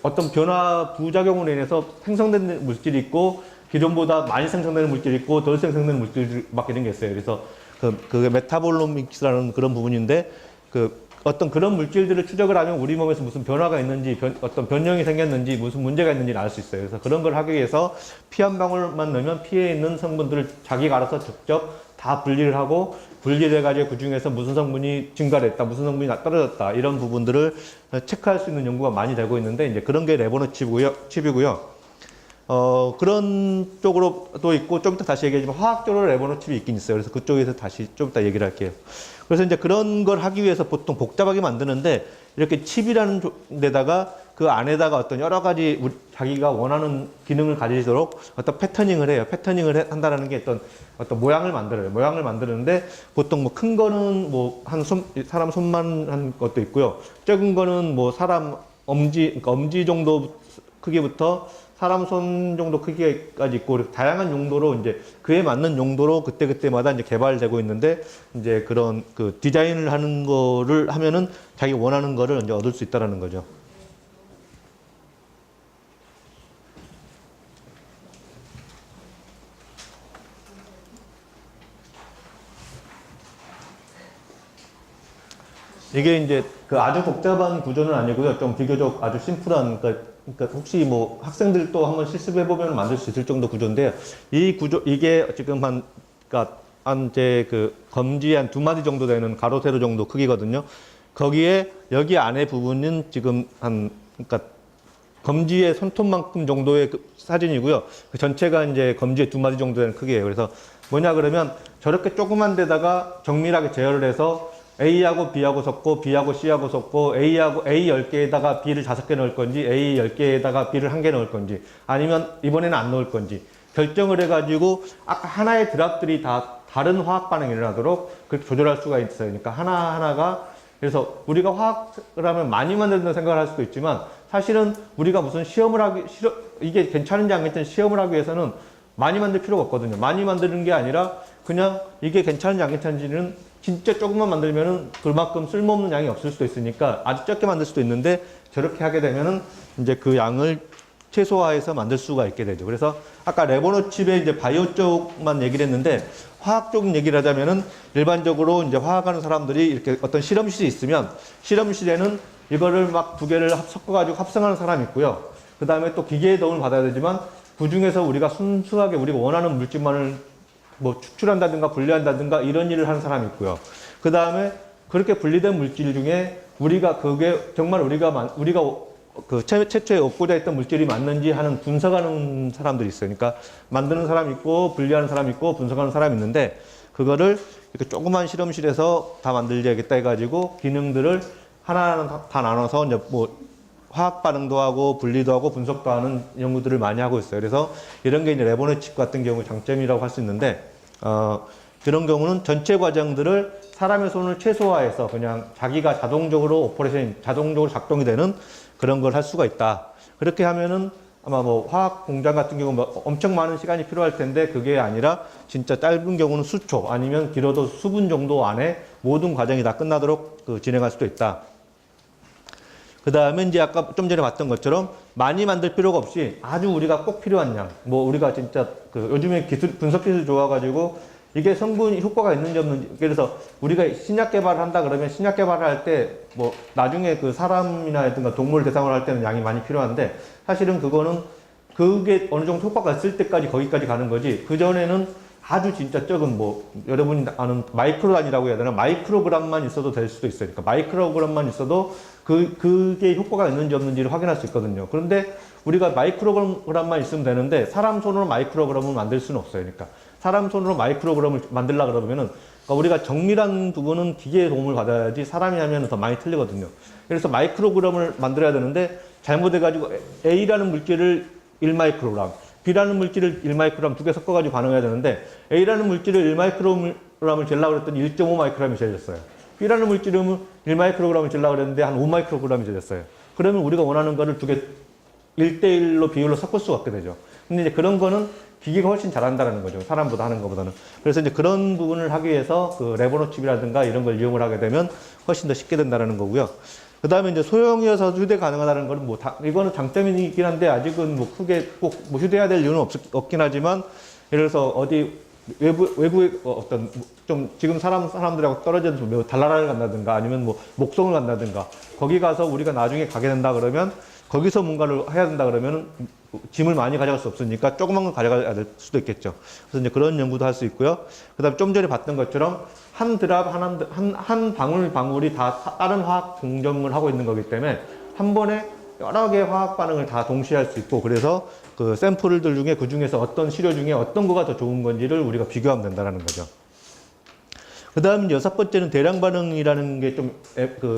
어떤 변화 부작용으로 인해서 생성된 물질이 있고 기존보다 많이 생성되는 물질이 있고 덜 생성되는 물질이 막 이런 게 있어요. 그래서 그게 메타볼로믹스라는 그런 부분인데 어떤 그런 물질들을 추적을 하면 우리 몸에서 무슨 변화가 있는지 어떤 변형이 생겼는지 무슨 문제가 있는지를 알 수 있어요. 그래서 그런 걸 하기 위해서 피 한 방울만 넣으면 피에 있는 성분들을 자기가 알아서 직접 다 분리를 하고 분리돼 가지고 그 중에서 무슨 성분이 증가됐다, 무슨 성분이 떨어졌다 이런 부분들을 체크할 수 있는 연구가 많이 되고 있는데 이제 그런 게 랩오너 칩이고요. 그런 쪽으로도 있고 좀 이따 다시 얘기하지만 화학적으로 랩오너 칩이 있긴 있어요. 그래서 그쪽에서 다시 좀 이따 얘기를 할게요. 그래서 이제 그런 걸 하기 위해서 보통 복잡하게 만드는데 이렇게 칩이라는 데다가 그 안에다가 어떤 여러 가지 자기가 원하는 기능을 가지도록 어떤 패터닝을 해요. 패터닝을 한다는 게 어떤 모양을 만들어요. 모양을 만드는데 보통 큰 거는 사람 손만 한 것도 있고요. 작은 거는 사람 엄지 정도 크기부터 사람 손 정도 크기까지 있고 다양한 용도로 이제 그에 맞는 용도로 그때마다 이제 개발되고 있는데 이제 그런 디자인을 하는 거를 하면은 자기 원하는 거를 이제 얻을 수 있다라는 거죠. 이게 이제 아주 복잡한 구조는 아니고요. 좀 비교적 아주 심플한 그러니까 혹시 학생들도 한번 실습해보면 만들 수 있을 정도 구조인데요. 이 구조, 이게 지금 그러니까 검지 한 2마디 정도 되는 가로, 세로 정도 크기거든요. 거기에, 여기 안에 부분은 지금 그러니까 검지의 손톱만큼 정도의 사진이고요. 그 전체가 이제 검지의 2마디 정도 되는 크기예요. 그래서 뭐냐 그러면 저렇게 조그만 데다가 정밀하게 제어를 해서 A하고 B하고 섞고 B하고 C하고 섞고 A하고 A 10개에다가 B를 5개 넣을 건지 A 10개에다가 B를 1개 넣을 건지 아니면 이번에는 안 넣을 건지 결정을 해가지고 아까 하나의 드랍들이 다 다른 화학 반응이 일어나도록 그렇게 조절할 수가 있어요. 그러니까 하나하나가 그래서 우리가 화학을 하면 많이 만든다는 생각을 할 수도 있지만 사실은 우리가 무슨 이게 괜찮은지 안 괜찮은지 시험을 하기 위해서는 많이 만들 필요가 없거든요. 많이 만드는 게 아니라 그냥 이게 괜찮은지 안 괜찮은지는 진짜 조금만 만들면은 그만큼 쓸모없는 양이 없을 수도 있으니까 아주 적게 만들 수도 있는데 저렇게 하게 되면은 이제 그 양을 최소화해서 만들 수가 있게 되죠. 그래서 아까 레버노칩의 이제 바이오 쪽만 얘기를 했는데 화학 쪽 얘기를 하자면은 일반적으로 이제 화학하는 사람들이 이렇게 어떤 실험실이 있으면 실험실에는 이거를 막 두 개를 섞어가지고 합성하는 사람이 있고요. 그 다음에 또 기계의 도움을 받아야 되지만 그 중에서 우리가 순수하게 우리가 원하는 물질만을 뭐 추출한다든가 분리한다든가 이런 일을 하는 사람이 있고요. 그 다음에 그렇게 분리된 물질 중에 우리가 그게 정말 우리가 그 최초에 얻고자 했던 물질이 맞는지 하는 분석하는 사람들이 있어요. 그러니까 만드는 사람이 있고 분리하는 사람이 있고 분석하는 사람이 있는데 그거를 이렇게 조그만 실험실에서 다 만들어야겠다 해가지고 기능들을 하나하나 다 나눠서 이제 뭐 화학 반응도 하고 분리도 하고 분석도 하는 연구들을 많이 하고 있어요. 그래서 이런 게 이제 레버노칩 같은 경우 장점이라고 할 수 있는데 그런 경우는 전체 과정들을 사람의 손을 최소화해서 그냥 자기가 자동적으로 자동적으로 작동이 되는 그런 걸 할 수가 있다. 그렇게 하면은 아마 뭐 화학 공장 같은 경우는 뭐 엄청 많은 시간이 필요할 텐데 그게 아니라 진짜 짧은 경우는 수초 아니면 길어도 수분 정도 안에 모든 과정이 다 끝나도록 진행할 수도 있다. 그 다음에 이제 아까 좀 전에 봤던 것처럼 많이 만들 필요가 없이 아주 우리가 꼭 필요한 양, 뭐 우리가 진짜 요즘에 분석 기술 좋아가지고 이게 성분 효과가 있는지 없는지, 그래서 우리가 신약 개발을 한다 그러면 신약 개발을 할 때 뭐 나중에 그 사람이나 동물 대상으로 할 때는 양이 많이 필요한데 사실은 그게 어느 정도 효과가 있을 때까지 거기까지 가는 거지 그 전에는 아주 진짜 적은 뭐 여러분이 아는 마이크로 단위라고 해야 되나 마이크로그램만 있어도 될 수도 있어요. 그러니까 마이크로그램만 있어도 그게 효과가 있는지 없는지를 확인할 수 있거든요. 그런데 우리가 마이크로그램만 있으면 되는데 사람 손으로 마이크로그램을 만들 수는 없어요. 그러니까 사람 손으로 마이크로그램을 만들려고 그러면은 그러니까 우리가 정밀한 부분은 기계의 도움을 받아야지 사람이 하면 더 많이 틀리거든요. 그래서 마이크로그램을 만들어야 되는데 잘못해가지고 A라는 물질을 1마이크로그램, B라는 물질을 1마이크로그램 두 개 섞어가지고 반응해야 되는데 A라는 물질을 1마이크로그램을 재려고 그랬더니 1.5마이크로그램이 재졌어요. B라는 물질은 1마이크로그램을 재려고 그랬는데 한 5마이크로그램이 재졌어요. 그러면 우리가 원하는 거를 두 개 1대1로 비율로 섞을 수가 없게 되죠. 근데 이제 그런 거는 기계가 훨씬 잘한다는 거죠. 사람보다 하는 것보다는. 그래서 이제 그런 부분을 하기 위해서 그 레버노칩이라든가 이런 걸 이용을 하게 되면 훨씬 더 쉽게 된다는 거고요. 그 다음에 이제 소형이어서 휴대 가능하다는 거는 뭐 이거는 장점이긴 한데 아직은 뭐 크게 꼭 뭐 휴대해야 될 이유는 없긴 하지만 예를 들어서 어디 외부의 어떤 좀 지금 사람들하고 떨어져서 매우 달나라를 간다든가 아니면 뭐 목성을 간다든가 거기 가서 우리가 나중에 가게 된다 그러면 거기서 뭔가를 해야 된다 그러면 짐을 많이 가져갈 수 없으니까 조그만 걸 가져가야 될 수도 있겠죠. 그래서 이제 그런 연구도 할 수 있고요. 그 다음에 좀 전에 봤던 것처럼 한 드랍, 한 방울이 다 다른 화학 공정을 하고 있는 거기 때문에 한 번에 여러 개의 화학 반응을 다 동시에 할 수 있고 그래서 그 샘플들 중에 그 중에서 어떤 시료 중에 어떤 거가 더 좋은 건지를 우리가 비교하면 된다는 거죠. 그 다음 여섯 번째는 대량 반응이라는 게 좀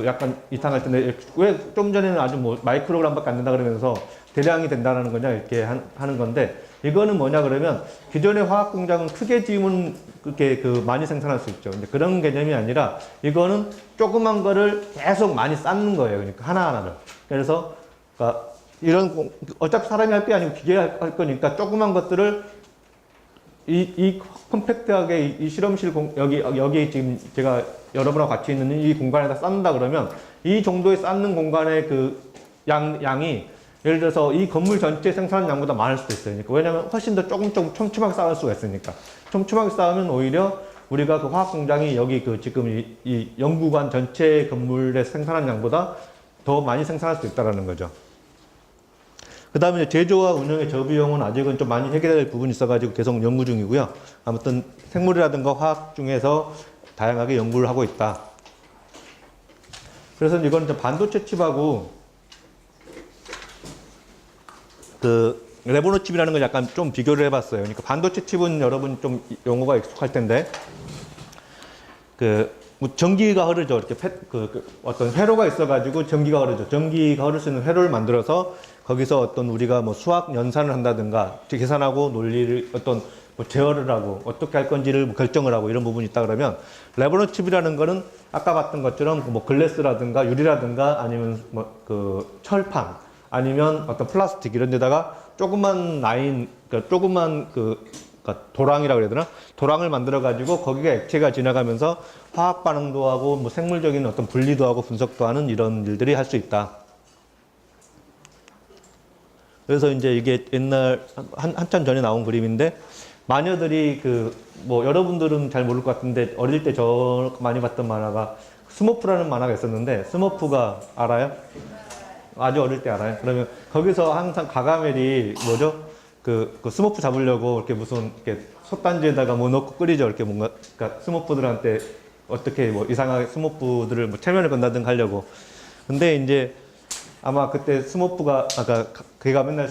약간 이상할 텐데 왜 좀 전에는 아주 뭐 마이크로그램밖에 안 된다 그러면서 대량이 된다는 거냐 이렇게 하는 건데 이거는 뭐냐 그러면 기존의 화학 공장은 크게 지으면 그렇게 많이 생산할 수 있죠. 근데 그런 개념이 아니라 이거는 조그만 거를 계속 많이 쌓는 거예요. 그러니까 하나하나를. 그래서 그러니까 이런 어차피 사람이 할 게 아니고 기계가 할 거니까 조그만 것들을 이 컴팩트하게 이 실험실 여기 지금 제가 여러분하고 같이 있는 이 공간에다 쌓는다 그러면 이 정도에 쌓는 공간의 그 양이 예를 들어서 이 건물 전체 생산한 양보다 많을 수도 있어요. 그러니까 왜냐하면 훨씬 더 조금 촘촘하게 쌓을 수가 있으니까. 촘촘하게 쌓으면 오히려 우리가 그 화학 공장이 여기 지금 이 연구관 전체 건물에 생산한 양보다 더 많이 생산할 수 있다는 거죠. 그 다음에 제조와 운영의 저비용은 아직은 좀 많이 해결될 부분이 있어가지고 계속 연구 중이고요. 아무튼 생물이라든가 화학 중에서 다양하게 연구를 하고 있다. 그래서 이건 반도체 칩하고 레버노 칩이라는 걸 약간 좀 비교를 해봤어요. 그러니까 반도체 칩은 여러분 좀 용어가 익숙할 텐데 뭐 전기가 흐르죠. 이렇게 어떤 회로가 있어가지고 전기가 흐르죠. 전기가 흐를 수 있는 회로를 만들어서 거기서 어떤 우리가 뭐 수학 연산을 한다든가 계산하고 논리를 어떤 뭐 제어를 하고 어떻게 할 건지를 뭐 결정을 하고 이런 부분이 있다 그러면 레버넌 칩이라는 거는 아까 봤던 것처럼 뭐 글래스라든가 유리라든가 아니면 뭐 그 철판 아니면 어떤 플라스틱 이런 데다가 조그만 라인, 그러니까 조그만 그러니까 도랑이라고 그래야 되나? 도랑을 만들어 가지고 거기에 액체가 지나가면서 화학 반응도 하고 뭐 생물적인 어떤 분리도 하고 분석도 하는 이런 일들이 할 수 있다. 그래서 이제 이게 옛날 한참 전에 나온 그림인데 마녀들이 뭐 여러분들은 잘 모를 것 같은데 어릴 때 저 많이 봤던 만화가 스머프라는 만화가 있었는데 스머프가 알아요? 아주 어릴 때 알아요? 그러면 거기서 항상 가가멜이 뭐죠? 그 스머프 잡으려고 이렇게 무슨 이렇게 솥단지에다가 뭐 넣고 끓이죠. 이렇게 뭔가 그러니까 스머프들한테 어떻게 뭐 이상하게 스머프들을 뭐 체면을 건다든가 하려고. 근데 이제 아마 그때 스머프가 아까 걔가 맨날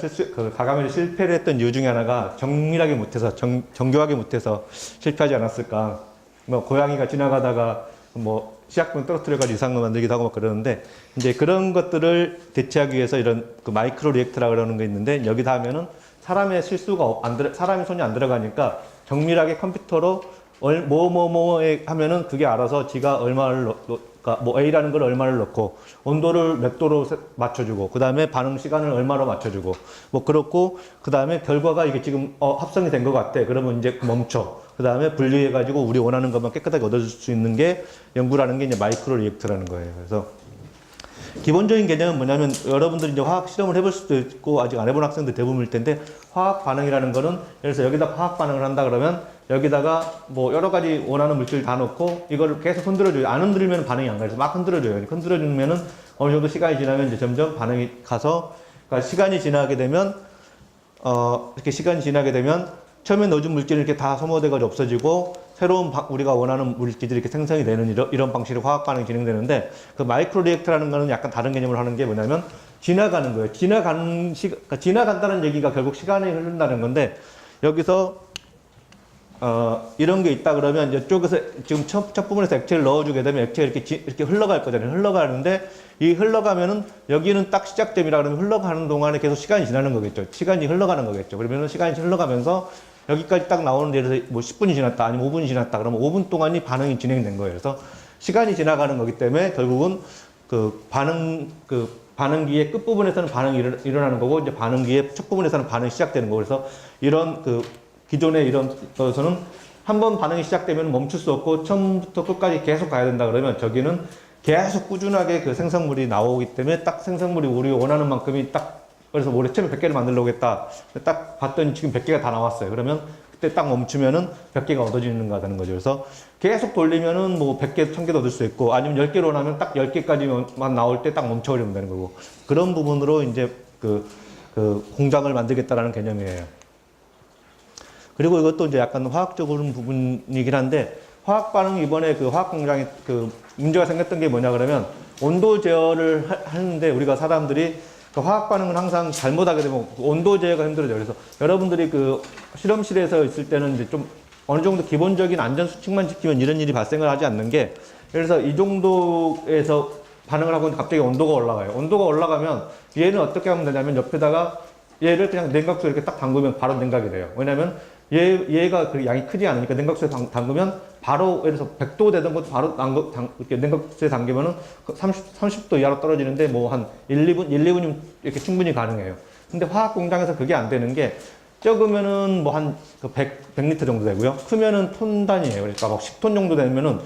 가가멜이 실패를 했던 이유 중에 하나가 정밀하게 못해서 정교하게 못해서 실패하지 않았을까. 뭐 고양이가 지나가다가 뭐 시약분 떨어뜨려가지고 이상한 거 만들기도 하고 막 그러는데 이제 그런 것들을 대체하기 위해서 이런 그 마이크로 리액터라고 그러는 게 있는데 여기다 하면은 사람의 실수가 사람의 손이 안 들어가니까 정밀하게 컴퓨터로 뭐뭐뭐에 하면은 그게 알아서 지가 얼마를 그러니까 뭐 A라는 걸 얼마를 넣고 온도를 몇 도로 맞춰주고 그 다음에 반응 시간을 얼마로 맞춰주고 뭐 그렇고 그 다음에 결과가 이게 지금 합성이 된 것 같아. 그러면 이제 멈춰. 그 다음에 분리해가지고 우리 원하는 것만 깨끗하게 얻어줄 수 있는 게 연구라는 게 이제 마이크로 리액터라는 거예요. 그래서 기본적인 개념은 뭐냐면 여러분들이 이제 화학 실험을 해볼 수도 있고 아직 안 해본 학생들 대부분일 텐데 화학 반응이라는 거는 예를 들어서 여기다 화학 반응을 한다 그러면 여기다가 뭐 여러 가지 원하는 물질 다 넣고 이거를 계속 흔들어줘요. 안 흔들면 반응이 안 가요. 막 흔들어줘요. 흔들어주면은 어느 정도 시간이 지나면 이제 점점 반응이 가서 그러니까 시간이 지나게 되면 이렇게 시간이 지나게 되면 처음에 넣어준 물질이 이렇게 다 소모돼가지고 없어지고 새로운 우리가 원하는 물질들이 이렇게 생성이 되는 이런 방식으로 화학 반응이 진행되는데 그 마이크로 리액터라는 거는 약간 다른 개념을 하는 게 뭐냐면 지나가는 거예요. 그러니까 지나간다는 얘기가 결국 시간이 흐른다는 건데 여기서 이런 게 있다 그러면 이쪽에서 지금 첫 부분에서 액체를 넣어주게 되면 액체가 이렇게 흘러갈 거잖아요. 흘러가는데 이 흘러가면은 여기는 딱 시작점이라 그러면 흘러가는 동안에 계속 시간이 지나는 거겠죠. 시간이 흘러가는 거겠죠. 그러면은 시간이 흘러가면서 여기까지 딱 나오는데 예를 들어서 뭐 10분이 지났다 아니면 5분이 지났다 그러면 5분 동안이 반응이 진행된 거예요. 그래서 시간이 지나가는 거기 때문에 결국은 그 반응기의 끝부분에서는 반응이 일어나는 거고 이제 반응기의 첫 부분에서는 반응이 시작되는 거고 그래서 이런 기존의 이런 것에서는 한번 반응이 시작되면 멈출 수 없고 처음부터 끝까지 계속 가야 된다 그러면 저기는 계속 꾸준하게 그 생성물이 나오기 때문에 딱 생성물이 우리 원하는 만큼이 딱 그래서 올해 처음에 100개를 만들려고 했다. 딱 봤더니 지금 100개가 다 나왔어요. 그러면 그때 딱 멈추면은 100개가 얻어지는 거라는 거죠. 그래서 계속 돌리면은 뭐 100개, 1000개도 얻을 수 있고 아니면 10개로 나면 딱 10개까지만 나올 때 딱 멈춰버리면 되는 거고 그런 부분으로 이제 그 공장을 만들겠다라는 개념이에요. 그리고 이것도 이제 약간 화학적으로 부분이긴 한데 화학 반응 이번에 그 화학 공장에 그 문제가 생겼던 게 뭐냐 그러면 온도 제어를 하는데 우리가 사람들이 그 화학 반응은 항상 잘못하게 되면 온도 제어가 힘들어져요. 그래서 여러분들이 그 실험실에서 있을 때는 이제 좀 어느 정도 기본적인 안전 수칙만 지키면 이런 일이 발생을 하지 않는 게 그래서 이 정도에서 반응을 하고 갑자기 온도가 올라가요. 온도가 올라가면 얘는 어떻게 하면 되냐면 옆에다가 얘를 그냥 냉각수에 이렇게 딱 담그면 바로 냉각이 돼요. 왜냐면 얘가 그 양이 크지 않으니까 냉각수에 담그면 바로 예를 들어서 100도 되던 것도 바로 이렇게 냉각수에 담기면은 30도 이하로 떨어지는데 뭐 한 1-2분이면 이렇게 충분히 가능해요. 근데 화학 공장에서 그게 안 되는 게 적으면은 뭐 한 100리터 정도 되고요. 크면은 톤 단위예요. 그러니까 막 10톤 정도 되면은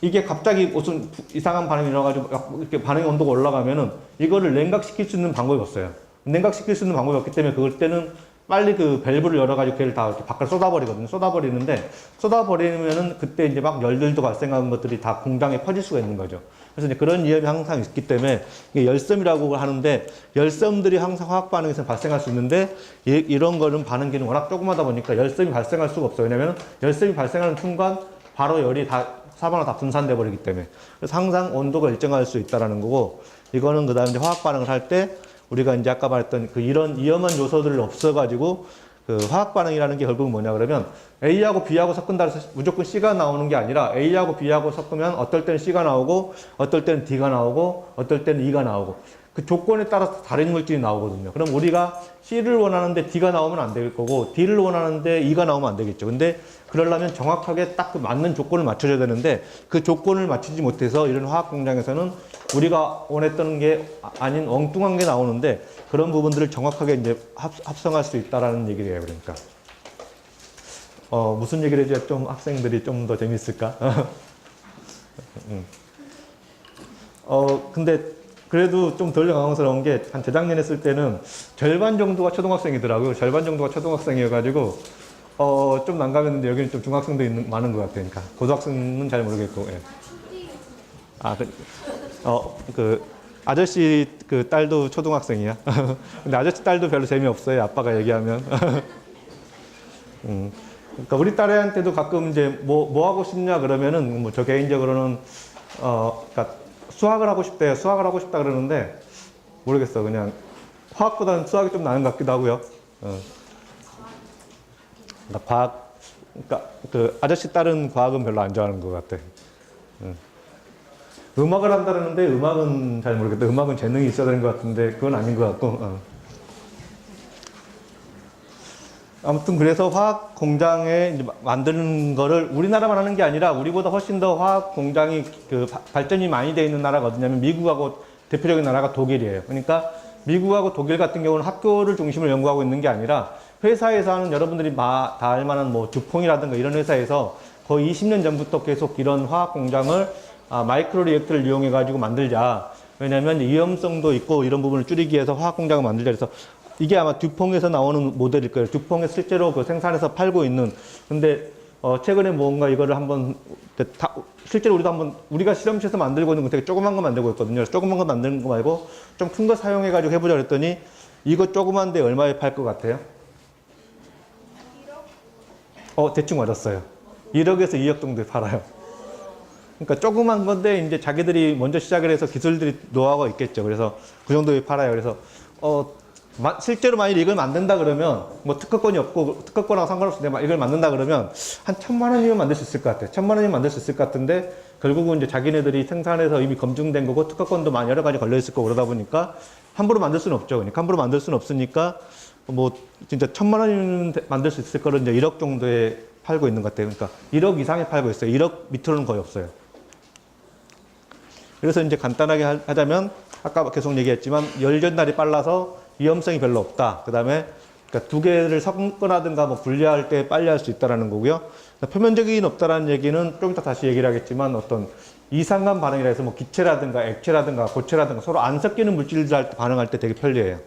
이게 갑자기 무슨 이상한 반응이 일어나가지고 이렇게 반응의 온도가 올라가면은 이거를 냉각시킬 수 있는 방법이 없어요. 냉각시킬 수 있는 방법이 없기 때문에 그럴 때는 빨리 그 밸브를 열어가지고 걔를 다 이렇게 밖으로 쏟아버리거든요. 쏟아버리면은 그때 이제 막 열들도 발생하는 것들이 다 공장에 퍼질 수가 있는 거죠. 그래서 이제 그런 위험이 항상 있기 때문에 이게 열섬이라고 하는데 열섬들이 항상 화학 반응에서 발생할 수 있는데 이런 거는 반응기는 워낙 조그마다 보니까 열섬이 발생할 수가 없어요. 왜냐면 열섬이 발생하는 순간 바로 열이 다 사방으로 다 분산돼 버리기 때문에 그래서 항상 온도가 일정할 수 있다라는 거고 이거는 그다음에 이제 화학 반응을 할 때 우리가 이제 아까 말했던 이런 위험한 요소들을 없어가지고 그 화학 반응이라는 게 결국은 뭐냐 그러면 A하고 B하고 섞은다 해서 무조건 C가 나오는 게 아니라 A하고 B하고 섞으면 어떨 때는 C가 나오고 어떨 때는 D가 나오고 어떨 때는 E가 나오고 그 조건에 따라서 다른 물질이 나오거든요. 그럼 우리가 C를 원하는데 D가 나오면 안 될 거고 D를 원하는데 E가 나오면 안 되겠죠. 근데 그러려면 정확하게 딱 그 맞는 조건을 맞춰줘야 되는데 그 조건을 맞추지 못해서 이런 화학 공장에서는 우리가 원했던 게 아닌 엉뚱한 게 나오는데 그런 부분들을 정확하게 이제 합성할 수 있다라는 얘기를 해요. 그러니까 무슨 얘기를 해줘야 좀 학생들이 좀 더 재밌을까? 근데 그래도 좀 덜 당황스러운 게 한 재작년에 했을 때는 절반 정도가 초등학생이더라고요. 절반 정도가 초등학생이어가지고 좀 난감했는데 여기는 좀 중학생도 많은 것 같아요. 그러니까 고등학생은 잘 모르겠고. 예. 그 아저씨 그 딸도 초등학생이야. 근데 아저씨 딸도 별로 재미없어요. 아빠가 얘기하면. 그러니까 우리 딸애한테도 가끔 이제 뭐 하고 싶냐 그러면은 뭐 저 개인적으로는 그러니까 수학을 하고 싶대요. 수학을 하고 싶다 그러는데 모르겠어. 그냥 화학보다는 수학이 좀 나은 것 같기도 하고요. 그러니까 과학, 그러니까 그 아저씨 딸은 과학은 별로 안 좋아하는 것 같아. 음악을 한다는데 음악은 잘 모르겠다. 음악은 재능이 있어야 되는 것 같은데 그건 아닌 것 같고. 아무튼 그래서 화학 공장에 이제 만드는 거를 우리나라만 하는 게 아니라 우리보다 훨씬 더 화학 공장이 그 발전이 많이 되어 있는 나라가 어디냐면 미국하고 대표적인 나라가 독일이에요. 그러니까 미국하고 독일 같은 경우는 학교를 중심으로 연구하고 있는 게 아니라 회사에서 하는 여러분들이 다 알만한 뭐 듀퐁이라든가 이런 회사에서 거의 20년 전부터 계속 이런 화학 공장을 마이크로 리액터를 이용해 가지고 만들자. 왜냐하면 위험성도 있고 이런 부분을 줄이기 위해서 화학 공장을 만들자. 그래서 이게 아마 듀퐁에서 나오는 모델일 거예요. 듀퐁에서 실제로 그 생산해서 팔고 있는. 근데 최근에 뭔가 이거를 한번 실제로 우리가 실험실에서 만들고 있는 건 되게 조그만 거 만들고 있거든요. 조그만 거 만드는 거 말고 좀 큰 거 사용해 가지고 해보자 그랬더니 이거 조그만데 얼마에 팔 것 같아요? 1억? 대충 맞았어요. 1억에서 2억 정도에 팔아요. 그러니까 조그만 건데 이제 자기들이 먼저 시작을 해서 기술들이 노하우가 있겠죠. 그래서 그 정도에 팔아요. 그래서 실제로 만일 이걸 만든다 그러면 뭐 특허권이 없고 특허권하고 상관없이 이걸 만든다 그러면 한 1,000만 원이면 만들 수 있을 것 같아요. 1,000만 원이면 만들 수 있을 것 같은데 결국은 이제 자기네들이 생산해서 이미 검증된 거고 특허권도 많이 여러 가지 걸려 있을 거고 그러다 보니까 함부로 만들 수는 없죠. 그러니까 함부로 만들 수는 없으니까 뭐 진짜 1,000만 원이면 만들 수 있을 거를 이제 1억 정도에 팔고 있는 것 같아요. 그러니까 1억 이상에 팔고 있어요. 1억 밑으로는 거의 없어요. 그래서 이제 간단하게 하자면 아까 계속 얘기했지만 열 전달이 빨라서 위험성이 별로 없다. 그다음에 그러니까 두 개를 섞거나든가 뭐 분리할 때 빨리 할 수 있다라는 거고요. 표면적인 없다라는 얘기는 좀 이따 다시 얘기를 하겠지만 어떤 이상한 반응이라 해서 뭐 기체라든가 액체라든가 고체라든가 서로 안 섞이는 물질들 반응할 때 되게 편리해요.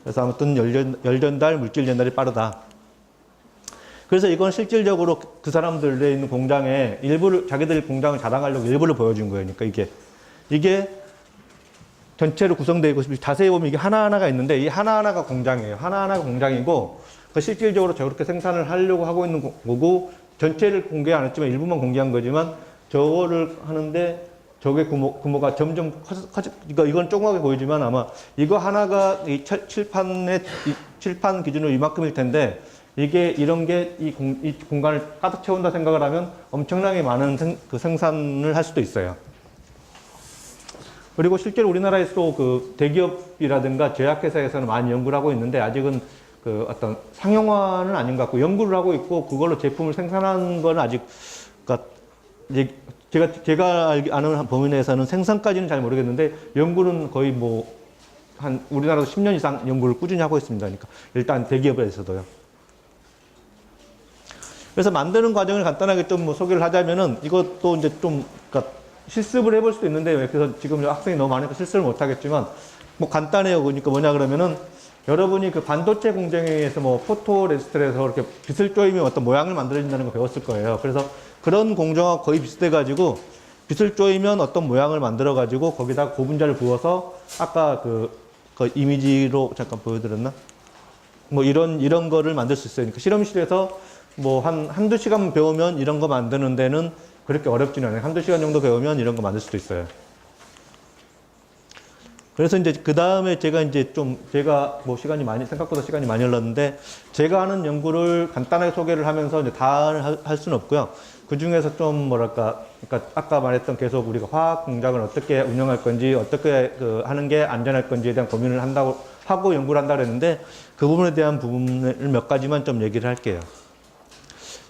그래서 아무튼 열 전달, 물질 전달이 빠르다. 그래서 이건 실질적으로 그 사람들에 있는 공장에 일부를 자기들 공장을 자랑하려고 일부를 보여준 거예요. 그러니까 이게 전체로 구성되어 있고 자세히 보면 이게 하나하나가 있는데 이 하나하나가 공장이에요. 하나하나가 공장이고 실질적으로 저렇게 생산을 하려고 하고 있는 거고 전체를 공개 안 했지만 일부만 공개한 거지만 저거를 하는데 저게 규모가 점점 그러니까 이건 조그맣게 보이지만 아마 이거 하나가 이 칠판 기준으로 이만큼일 텐데 이게 이런 게 이 공간을 가득 채운다 생각을 하면 엄청나게 많은 생산을 할 수도 있어요. 그리고 실제로 우리나라에서도 그 대기업이라든가 제약회사에서는 많이 연구를 하고 있는데 아직은 그 어떤 상용화는 아닌 것 같고 연구를 하고 있고 그걸로 제품을 생산하는 건 아직 그러니까 제가 아는 범위 내에서는 생산까지는 잘 모르겠는데 연구는 거의 뭐 한 우리나라도 10년 이상 연구를 꾸준히 하고 있습니다. 그러니까 일단 대기업에서도요. 그래서 만드는 과정을 간단하게 좀 뭐 소개를 하자면은 이것도 이제 좀 그러니까 실습을 해볼 수도 있는데 그래서 지금 학생이 너무 많으니까 실습을 못 하겠지만 뭐 간단해요. 그러니까 뭐냐 그러면은 여러분이 그 반도체 공정에서 뭐 포토레지스트에서 이렇게 빛을 쪼이면 어떤 모양을 만들어진다는 거 배웠을 거예요. 그래서 그런 공정하고 거의 비슷해 가지고 빛을 쪼이면 어떤 모양을 만들어 가지고 거기다 고분자를 부어서 아까 그 이미지로 잠깐 보여드렸나? 뭐 이런 거를 만들 수 있어요. 그러니까 실험실에서 뭐 한두 시간 배우면 이런 거 만드는 데는 그렇게 어렵지는 않아요. 한두 시간 정도 배우면 이런 거 만들 수도 있어요. 그래서 이제 그 다음에 제가 뭐 생각보다 시간이 많이 흘렀는데, 제가 하는 연구를 간단하게 소개를 하면서 이제 다 할 수는 없고요. 그 중에서 좀 뭐랄까, 그러니까 아까 말했던 계속 우리가 화학 공장을 어떻게 운영할 건지, 어떻게 하는 게 안전할 건지에 대한 고민을 하고 연구를 한다고 했는데, 그 부분에 대한 부분을 몇 가지만 좀 얘기를 할게요.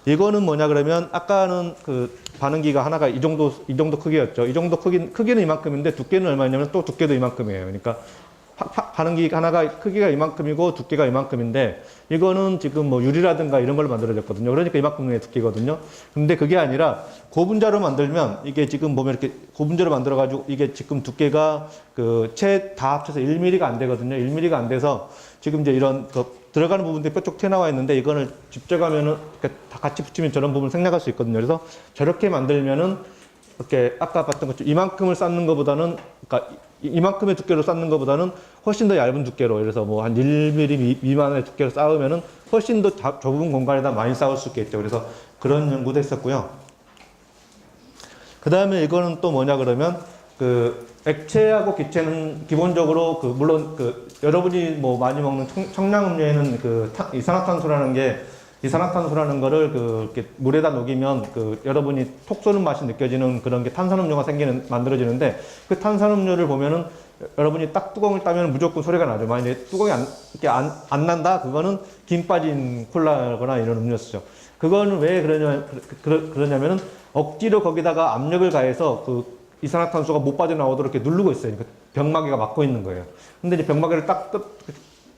이거는 뭐냐 그러면, 아까는 그 반응기가 하나가 이 정도 크기였죠. 이 정도 크기는 이만큼인데 두께는 얼마냐면 또 두께도 이만큼이에요. 그러니까 반응기 하나가 크기가 이만큼이고 두께가 이만큼인데, 이거는 지금 뭐 유리라든가 이런 걸로 만들어졌거든요. 그러니까 이만큼의 두께거든요. 근데 그게 아니라 고분자로 만들면, 이게 지금 보면 이렇게 고분자로 만들어가지고 이게 지금 두께가 다 합쳐서 1mm가 안 되거든요. 1mm가 안 돼서 지금 이제 이런 들어가는 부분들이 뾰족 튀어나와 있는데, 이거는 집적하면은 다 같이 붙이면 저런 부분 생략할 수 있거든요. 그래서 저렇게 만들면은 이렇게 아까 봤던 것처럼 이만큼을 쌓는 것보다는, 그러니까 이만큼의 두께로 쌓는 것보다는 훨씬 더 얇은 두께로, 그래서 뭐 한 1mm 미만의 두께로 쌓으면은 훨씬 더 좁은 공간에다 많이 쌓을 수 있겠죠. 그래서 그런 연구도 했었고요. 그 다음에 이거는 또 뭐냐 그러면, 액체하고 기체는 기본적으로 물론 여러분이 뭐 많이 먹는 청량음료에는 이산화탄소라는 거를 이렇게 물에다 녹이면 여러분이 톡 쏘는 맛이 느껴지는 그런 게 탄산음료가 만들어지는데, 그 탄산음료를 보면은 여러분이 딱 뚜껑을 따면 무조건 소리가 나죠. 만약에 뚜껑이 이렇게 안 난다? 그거는 김 빠진 콜라거나 이런 음료수죠. 그거는 왜 그러냐면은 억지로 거기다가 압력을 가해서 이산화탄소가 못 빠져나오도록 이렇게 누르고 있어요. 그러니까 병마개가 막고 있는 거예요. 근데 이제 병마개를 딱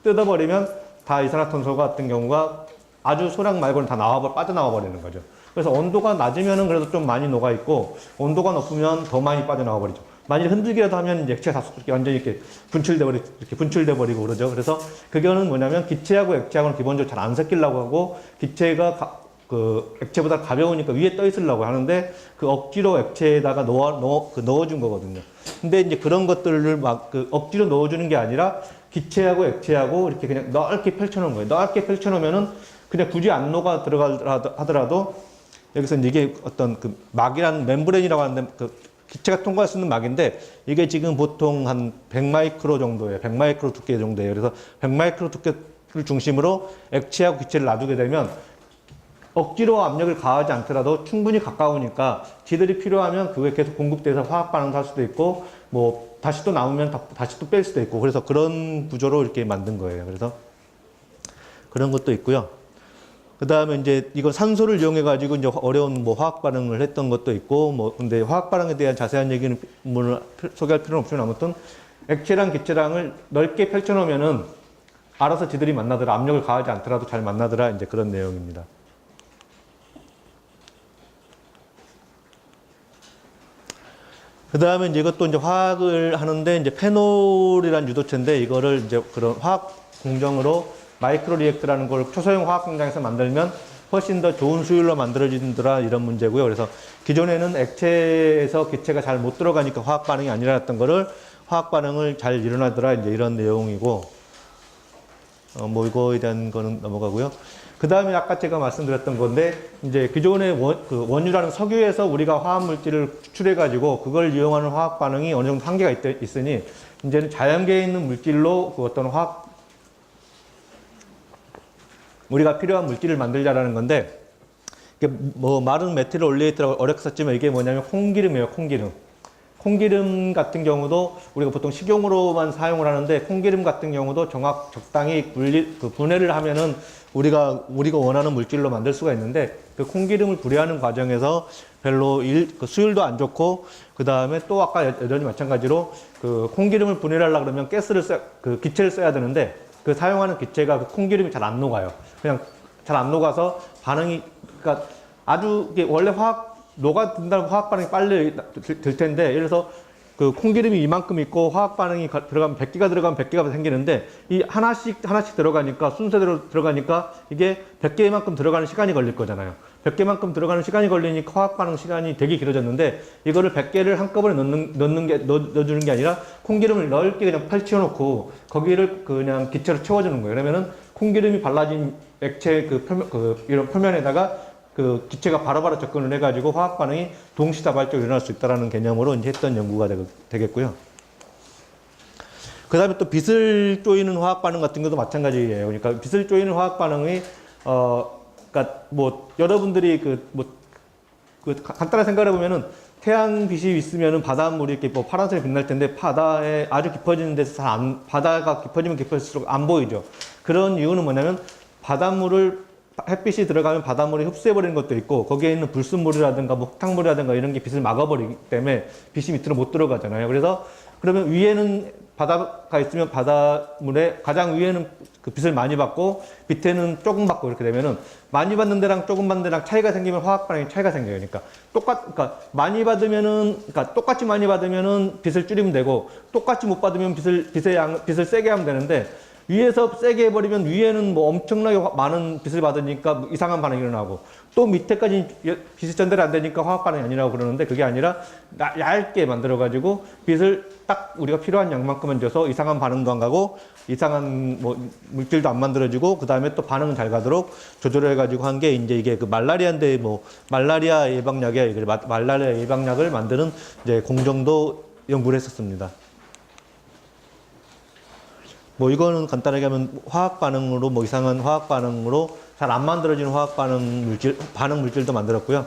뜯어버리면 다 이산화탄소 같은 경우가 아주 소량 말고는 다 빠져나와 버리는 거죠. 그래서 온도가 낮으면은 그래도 좀 많이 녹아 있고, 온도가 높으면 더 많이 빠져나와 버리죠. 만일 흔들기라도 하면 이제 액체가 다 완전히 이렇게 분출돼 버리고 그러죠. 그래서 그거는 뭐냐면, 기체하고 액체하고는 기본적으로 잘 안 섞이려고 하고, 기체가 액체보다 가벼우니까 위에 떠 있으려고 하는데, 억지로 액체에다가 넣어준 거거든요. 근데 이제 그런 것들을 억지로 넣어주는 게 아니라, 기체하고 액체하고 이렇게 그냥 넓게 펼쳐놓은 거예요. 넓게 펼쳐놓으면은 그냥 굳이 안 녹아 하더라도, 여기서 이게 어떤 막이라는 멤브레인이라고 하는데, 기체가 통과할 수 있는 막인데, 이게 지금 보통 한 100마이크로 정도예요. 100마이크로 두께 정도예요. 그래서 100마이크로 두께를 중심으로 액체하고 기체를 놔두게 되면, 억지로 압력을 가하지 않더라도 충분히 가까우니까 지들이 필요하면 그게 계속 공급돼서 화학 반응을 할 수도 있고, 뭐 다시 또 남으면 다시 또 뺄 수도 있고, 그래서 그런 구조로 이렇게 만든 거예요. 그래서 그런 것도 있고요. 그 다음에 이제 이거 산소를 이용해 가지고 이제 어려운 뭐 화학 반응을 했던 것도 있고, 뭐 근데 화학 반응에 대한 자세한 얘기는 소개할 필요는 없지만, 아무튼 액체랑 기체랑을 넓게 펼쳐 놓으면은 알아서 지들이 만나더라, 압력을 가하지 않더라도 잘 만나더라, 이제 그런 내용입니다. 그 다음에 이제 이것도 이제 화학을 하는데, 이제 페놀이란 유도체인데, 이거를 이제 그런 화학 공정으로 마이크로 리액터라는 걸 초소형 화학 공장에서 만들면 훨씬 더 좋은 수율로 만들어진더라, 이런 문제고요. 그래서 기존에는 액체에서 기체가 잘 못 들어가니까 화학 반응이 안 일어났던 거를 화학 반응을 잘 일어나더라, 이제 이런 내용이고, 뭐 이거에 대한 거는 넘어가고요. 그 다음에 아까 제가 말씀드렸던 건데, 이제 기존의 원유라는 석유에서 우리가 화학 물질을 추출해가지고 그걸 이용하는 화학 반응이 어느 정도 한계가 있으니, 이제는 자연계에 있는 물질로 어떤 우리가 필요한 물질을 만들자라는 건데, 이게 뭐 마른 메틸 올리에이트라고 어렵게 썼지만, 이게 뭐냐면 콩기름이에요, 콩기름. 콩기름 같은 경우도 우리가 보통 식용으로만 사용을 하는데, 콩기름 같은 경우도 적당히 분해를 하면은 우리가 원하는 물질로 만들 수가 있는데, 그 콩기름을 분해하는 과정에서 별로 수율도 안 좋고, 그 다음에 또 아까 여전히 마찬가지로 콩기름을 분해를 하려고 그러면 기체를 써야 되는데, 사용하는 기체가 콩기름이 잘 안 녹아요. 그냥 잘 안 녹아서 그러니까 아주 원래 녹아든다면 화학 반응이 빨리 들 텐데, 예를 들어서 콩기름이 이만큼 있고 화학 반응이 들어가면 100개가 들어가면 100개가 생기는데, 이 하나씩 들어가니까, 순서대로 들어가니까 이게 100개만큼 들어가는 시간이 걸릴 거잖아요. 100개만큼 들어가는 시간이 걸리니까 화학 반응 시간이 되게 길어졌는데, 이거를 100개를 한꺼번에 넣어주는 게 아니라 콩기름을 넓게 그냥 펼쳐놓고 거기를 그냥 기체로 채워주는 거예요. 그러면은 콩기름이 발라진 액체 이런 표면에다가 기체가 바로바로 접근을 해가지고 화학 반응이 동시다발적으로 일어날 수 있다는 개념으로 이제 했던 연구가 되겠고요. 그다음에 또 빛을 쪼이는 화학 반응 같은 것도 마찬가지예요. 그러니까 빛을 쪼이는 화학 반응이 그러니까 뭐 여러분들이 간단한 생각을 해보면은 태양빛이 있으면은 바닷물이 이렇게 뭐 파란색이 빛날 텐데 바다에 아주 깊어지는 데서 바다가 깊어지면 깊어질수록 안 보이죠. 그런 이유는 뭐냐면 바닷물을 햇빛이 들어가면 바닷물이 흡수해버리는 것도 있고 거기에 있는 불순물이라든가 뭐 흙탕물이라든가 이런 게 빛을 막아버리기 때문에 빛이 밑으로 못 들어가잖아요. 그래서 그러면 위에는 바다가 있으면 바닷물에 가장 위에는 그 빛을 많이 받고 밑에는 조금 받고 이렇게 되면은 많이 받는 데랑 조금 받는 데랑 차이가 생기면 화학 반응이 차이가 생겨요. 그러니까 그러니까 많이 받으면은 그러니까 똑같이 많이 받으면은 빛을 줄이면 되고 똑같이 못 받으면 빛을 세게 하면 되는데 위에서 세게 해버리면 위에는 뭐 엄청나게 많은 빛을 받으니까 이상한 반응이 일어나고 또 밑에까지 빛이 전달이 안 되니까 화학 반응이 아니라고 그러는데 그게 아니라 얇게 만들어가지고 빛을 딱 우리가 필요한 양만큼만 줘서 이상한 반응도 안 가고 이상한 뭐 물질도 안 만들어지고 그 다음에 또 반응은 잘 가도록 조절해가지고 한 게 이제 이게 그 말라리아인데 뭐 말라리아 예방약에 말라리아 예방약을 만드는 이제 공정도 연구를 했었습니다. 뭐 이거는 간단하게 하면 화학 반응으로 뭐 이상한 화학 반응으로 잘 안 만들어지는 화학 반응 물질도 만들었고요.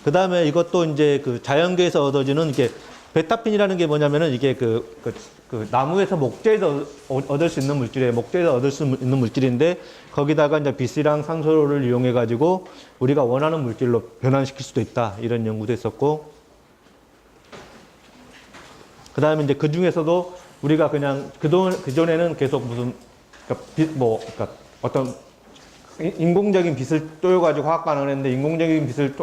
그 다음에 이것도 이제 그 자연계에서 얻어지는 이게 베타핀이라는 게 뭐냐면은 이게 그 나무에서 목재에서 얻을 수 있는 물질이에요. 목재에서 얻을 수 있는 물질인데 거기다가 이제 빛이랑 산소를 이용해 가지고 우리가 원하는 물질로 변환시킬 수도 있다. 이런 연구도 했었고. 그 다음에 이제 그 중에서도 우리가 그냥 그전에는 계속 무슨 그러니까 어떤 인공적인 빛을 쪼여가지고 화학 반응을 했는데 인공적인 빛을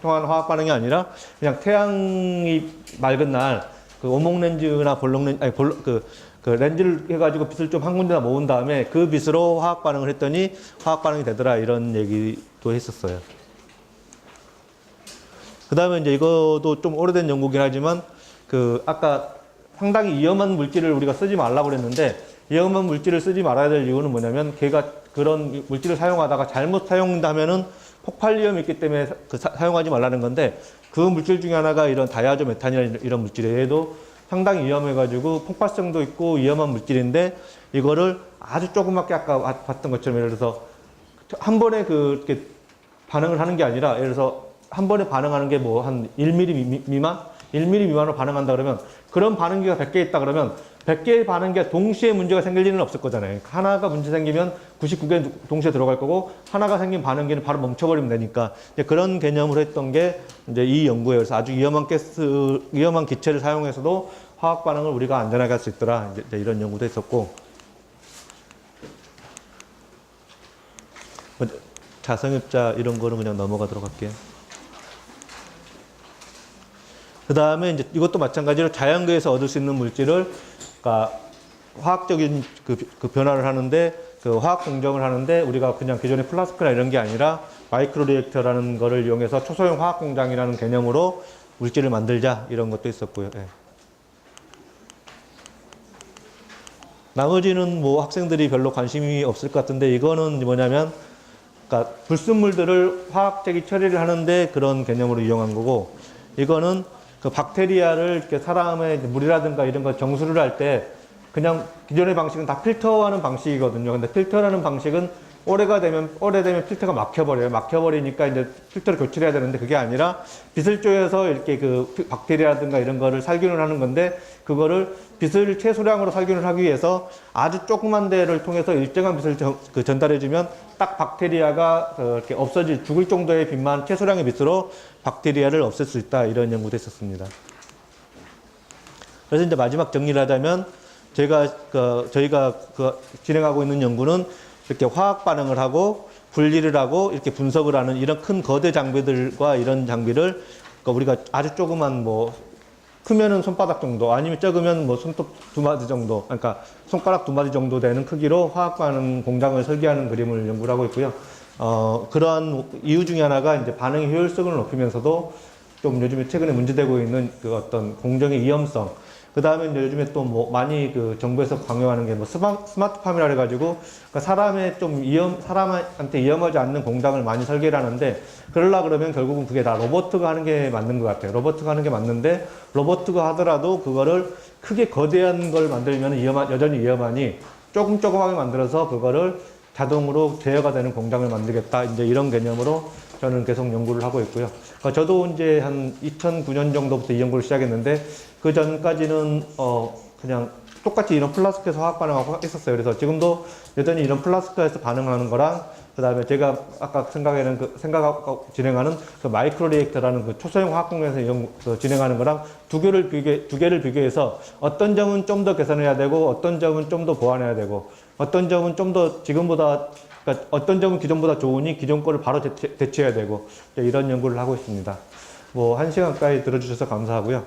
통한 화학 반응이 아니라 그냥 태양이 맑은 날 그 오목 렌즈나 볼록 렌즈 그 렌즈를 해가지고 빛을 좀 한 군데다 모은 다음에 그 빛으로 화학 반응을 했더니 화학 반응이 되더라 이런 얘기도 했었어요. 그 다음에 이제 이것도 좀 오래된 연구긴 하지만 그 아까 상당히 위험한 물질을 우리가 쓰지 말라고 그랬는데 위험한 물질을 쓰지 말아야 될 이유는 뭐냐면 걔가 그런 물질을 사용하다가 잘못 사용한다면은 폭발 위험이 있기 때문에 사용하지 말라는 건데 그 물질 중에 하나가 이런 다이아조 메탄이라는 이런 물질에도 상당히 위험해가지고 폭발성도 있고 위험한 물질인데 이거를 아주 조그맣게 아까 봤던 것처럼 예를 들어서 한 번에 그렇게 반응을 하는 게 아니라 예를 들어서 한 번에 반응하는 게 뭐 한 1mm 미만? 1mm 미만으로 반응한다 그러면 그런 반응기가 100개 있다 그러면 100개의 반응기가 동시에 문제가 생길 일은 없을 거잖아요. 하나가 문제 생기면 99개 동시에 들어갈 거고 하나가 생긴 반응기는 바로 멈춰버리면 되니까 이제 그런 개념으로 했던 게 이제 이 연구예요. 그래서 아주 위험한 기체를 사용해서도 화학 반응을 우리가 안전하게 할 수 있더라. 이제 이런 연구도 했었고 자성입자 이런 거는 그냥 넘어가도록 할게요. 그 다음에 이제 이것도 마찬가지로 자연계에서 얻을 수 있는 물질을, 그러니까 화학적인 그 변화를 하는데, 그 화학 공정을 하는데, 우리가 그냥 기존의 플라스크나 이런 게 아니라 마이크로 리액터라는 거를 이용해서 초소형 화학 공장이라는 개념으로 물질을 만들자, 이런 것도 있었고요. 네. 나머지는 뭐 학생들이 별로 관심이 없을 것 같은데, 이거는 뭐냐면, 그러니까 불순물들을 화학적인 처리를 하는데 그런 개념으로 이용한 거고, 이거는 그 박테리아를 이렇게 사람의 물이라든가 이런 거 정수를 할 때 그냥 기존의 방식은 다 필터하는 방식이거든요. 근데 필터라는 방식은 오래되면 필터가 막혀버려요. 막혀버리니까 이제 필터를 교체를 해야 되는데 그게 아니라 빛을 쬐어서 이렇게 그 박테리아라든가 이런 거를 살균을 하는 건데 그거를 빛을 최소량으로 살균을 하기 위해서 아주 조그만 데를 통해서 일정한 빛을 전달해주면 딱 박테리아가 이렇게 죽을 정도의 빛만 최소량의 빛으로 박테리아를 없앨 수 있다. 이런 연구도 했었습니다. 그래서 이제 마지막 정리를 하자면 저희가 진행하고 있는 연구는 이렇게 화학 반응을 하고 분리를 하고 이렇게 분석을 하는 이런 큰 거대 장비들과 이런 장비를 그러니까 우리가 아주 조그만 뭐 크면은 손바닥 정도 아니면 적으면 뭐 손톱 2마디 정도 그러니까 손가락 2마디 정도 되는 크기로 화학 반응 공장을 설계하는 그림을 연구를 하고 있고요. 그러한 이유 중에 하나가 이제 반응의 효율성을 높이면서도 좀 요즘에 최근에 문제되고 있는 그 어떤 공정의 위험성 그 다음에 이제 요즘에 또 뭐 많이 그 정부에서 강요하는 게 뭐 스마트팜이라 그래가지고 그러니까 사람한테 위험하지 않는 공장을 많이 설계를 하는데 그러려 그러면 결국은 그게 다 로버트가 하는 게 맞는 것 같아요. 로버트가 하는 게 맞는데 로버트가 하더라도 그거를 크게 거대한 걸 만들면 여전히 위험하니 조금하게 만들어서 그거를 자동으로 제어가 되는 공장을 만들겠다. 이제 이런 개념으로 저는 계속 연구를 하고 있고요. 저도 이제 한 2009년 정도부터 이 연구를 시작했는데 그 전까지는 그냥 똑같이 이런 플라스크에서 화학 반응하고 했었어요. 그래서 지금도 여전히 이런 플라스크에서 반응하는 거랑 그다음에 제가 아까 생각하고 진행하는 그 마이크로 리액터라는 그 초소형 화학 공장에서 진행하는 거랑 두 개를 비교해서 어떤 점은 좀 더 개선해야 되고 어떤 점은 좀 더 보완해야 되고 어떤 점은 좀 더 지금보다 그러니까 어떤 점은 기존보다 좋으니 기존 거를 바로 대체해야 되고 이런 연구를 하고 있습니다. 뭐 1시간까지 들어주셔서 감사하고요.